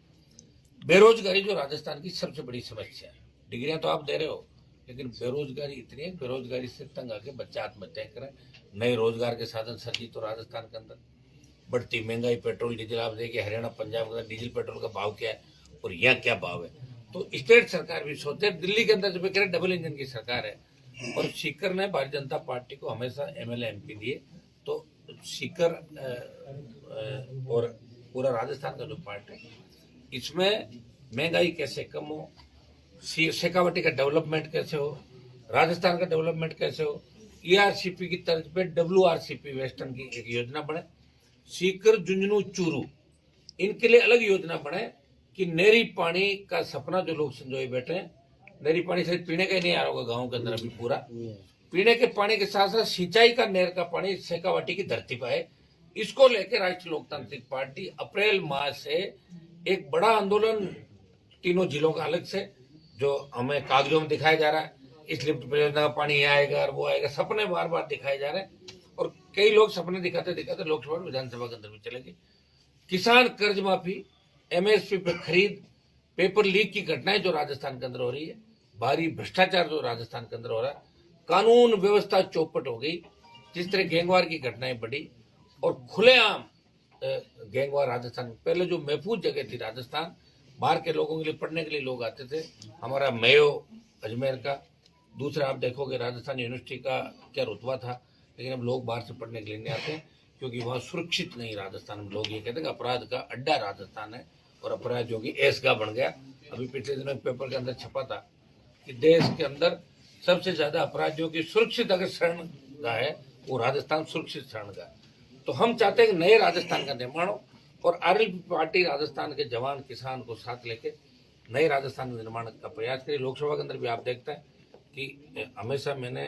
बेरोजगारी जो राजस्थान की सबसे बड़ी समस्या है। डिग्रियां तो आप दे रहे हो, लेकिन बेरोजगारी इतनी है, बेरोजगारी से तंग आके बच्चे आत्महत्या करें। नए रोजगार के साधन सर्जी तो राजस्थान के अंदर। बढ़ती महंगाई, पेट्रोल डीजल, आप देखिए हरियाणा पंजाब के अंदर डीजल पेट्रोल का भाव क्या है और यहाँ क्या भाव है। तो स्टेट सरकार भी सोचते हैं, दिल्ली के अंदर जब कह रहे डबल इंजन की सरकार है। और सीकर ने भारतीय जनता पार्टी को हमेशा MLA MP दिए, तो सीकर और पूरा राजस्थान का जो पार्ट है, इसमें महंगाई कैसे कम हो, शेखावटी का डेवलपमेंट कैसे हो, राजस्थान का डेवलपमेंट कैसे हो, ERCP की तर्ज पे WRCP वेस्टर्न की एक योजना बने। सीकर, झुंझुनू, चूरू, इनके लिए अलग योजना बने कि नहरी पानी का सपना जो लोग संजोए बैठे हैं। नहरी पानी सिर्फ पीने का ही नहीं आ रहा होगा गाँव के अंदर अभी, पूरा पीने के पानी के साथ साथ सिंचाई का नहर का पानी शेखावटी की धरती पर है। इसको लेकर राष्ट्रीय लोकतांत्रिक पार्टी अप्रैल माह से एक बड़ा आंदोलन तीनों जिलों का अलग से, जो हमें कागजों में दिखाया जा रहा है, इस लिफ्ट परियोजना का पानी यहाँ आएगा और वो आएगा, सपने बार बार दिखाए जा रहे हैं। और कई लोग सपने दिखाते दिखाते लोकसभा और विधानसभा के अंदर भी चले गए। किसान कर्ज माफी, MSP पे खरीद, पेपर लीक की घटनाएं जो राजस्थान के अंदर हो रही है, भारी भ्रष्टाचार जो राजस्थान के अंदर हो रहा है, कानून व्यवस्था चौपट हो गई, जिस तरह गैंगवार की घटनाएं बढ़ी और खुलेआम गैंगवार राजस्थान। पहले जो महफूज जगह थी राजस्थान, बाहर के लोगों के लिए पढ़ने के लिए लोग आते थे, हमारा मेयो अजमेर का, दूसरा आप देखोगे राजस्थान यूनिवर्सिटी का क्या रुतबा था, लेकिन अब लोग बाहर से पढ़ने के लिए नहीं आते क्योंकि वहाँ सुरक्षित नहीं। राजस्थान में लोग ये कहते हैं कि अपराध का अड्डा राजस्थान है और अपराध जो कि ऐसगा बन गया। अभी पिछले दिनों पेपर के अंदर छपा था कि देश के अंदर सबसे ज्यादा अपराधियों की सुरक्षित अगर शरणगाह है वो राजस्थान सुरक्षित शरणगाह। तो हम चाहते हैं कि नए राजस्थान का निर्माण हो और आरएलपी पार्टी राजस्थान के जवान किसान को साथ लेके नए राजस्थान के निर्माण का प्रयास करें। लोकसभा के अंदर भी आप देखते हैं कि हमेशा मैंने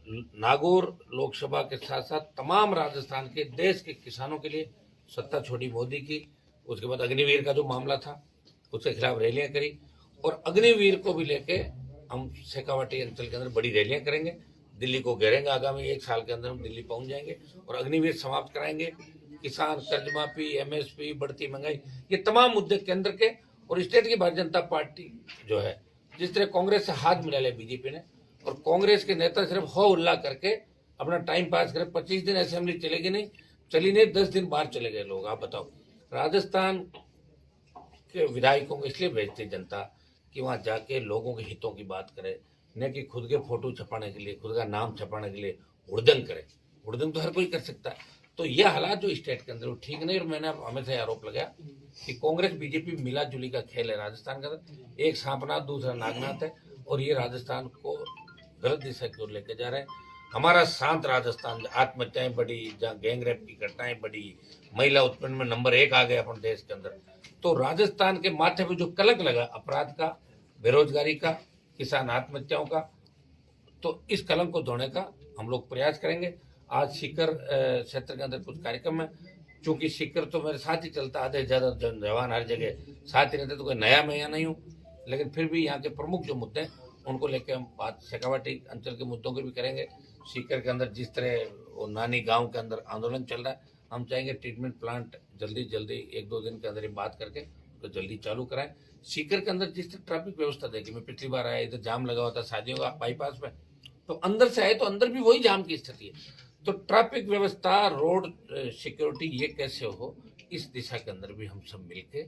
नागौर लोकसभा के साथ साथ तमाम राजस्थान के देश के किसानों के लिए सत्ता छोड़ी मोदी की। उसके बाद अग्निवीर का जो मामला था उसके खिलाफ रैलियां करी और अग्निवीर को भी लेके हम शेखावटी अंचल के अंदर बड़ी रैलियां करेंगे। दिल्ली को घेरेंगे। आगामी 1 साल के अंदर हम दिल्ली पहुंच जाएंगे और अग्निवीर समाप्त कराएंगे। किसान कर्ज माफी, MSP, बढ़ती महंगाई, ये तमाम मुद्दे केंद्र के और स्टेट की भारतीय जनता पार्टी जो है, जिस तरह कांग्रेस से हाथ मिला लिया बीजेपी ने, और कांग्रेस के नेता सिर्फ हो उल्ला करके अपना टाइम पास करे। 25 दिन असेंबली चलेगी नहीं, चली नहीं, 10 दिन बाहर चले गए लोग। आप बताओ, राजस्थान के विधायकों को इसलिए भेजती जनता कि वहां जाके लोगों के हितों की बात करे, न कि खुद के फोटो छपाने के लिए, खुद का नाम छपाने के लिए हुड़दंग करे। हुड़दंग तो हर कोई कर सकता है। तो ये हालात जो स्टेट के अंदर वो ठीक नहीं। और मैंने हमेशा आरोप लगाया कि कांग्रेस बीजेपी मिला जुली का खेल है राजस्थान के अंदर। एक सांपनाथ दूसरा नागनाथ है और ये राजस्थान को गलत दिशा की ओर लेके जा रहे हैं। हमारा शांत राजस्थान, आत्महत्याएं बढ़ी, जहाँ गैंगरेप की घटनाएं बढ़ी, महिला उत्पीड़न में नंबर 1 आ गए अपन देश के अंदर। तो राजस्थान के माथे पे जो कलंक लगा अपराध का, बेरोजगारी का, किसान आत्महत्याओं का, तो इस कलंक को धोने का हम लोग प्रयास करेंगे। आज सीकर क्षेत्र के अंदर कुछ कार्यक्रम है। चूंकि सीकर तो मेरे साथ ही चलता, आधे ज्यादा जवान हर जगह साथ ही रहते, तो कोई नया मैं यहाँ नहीं हूँ, लेकिन फिर भी यहाँ के प्रमुख जो मुद्दे हैं उनको लेकर हम बात शेखावाटी अंचल के मुद्दों की भी करेंगे। सीकर के अंदर जिस तरह वो नानी गांव के अंदर आंदोलन चल रहा है, हम चाहेंगे ट्रीटमेंट प्लांट जल्दी 1-2 दिन के अंदर ही बात करके तो जल्दी चालू कराएं। सीकर के अंदर जिस तरह ट्रैफिक व्यवस्था देखी, मैं पिछली बार आया, इधर जाम लगा हुआ था शादियों का बाईपास में, तो अंदर से आए तो अंदर भी वही जाम की स्थिति है। तो ट्रैफिक व्यवस्था, रोड सिक्योरिटी, ये कैसे हो, इस दिशा के अंदर भी हम सब मिलके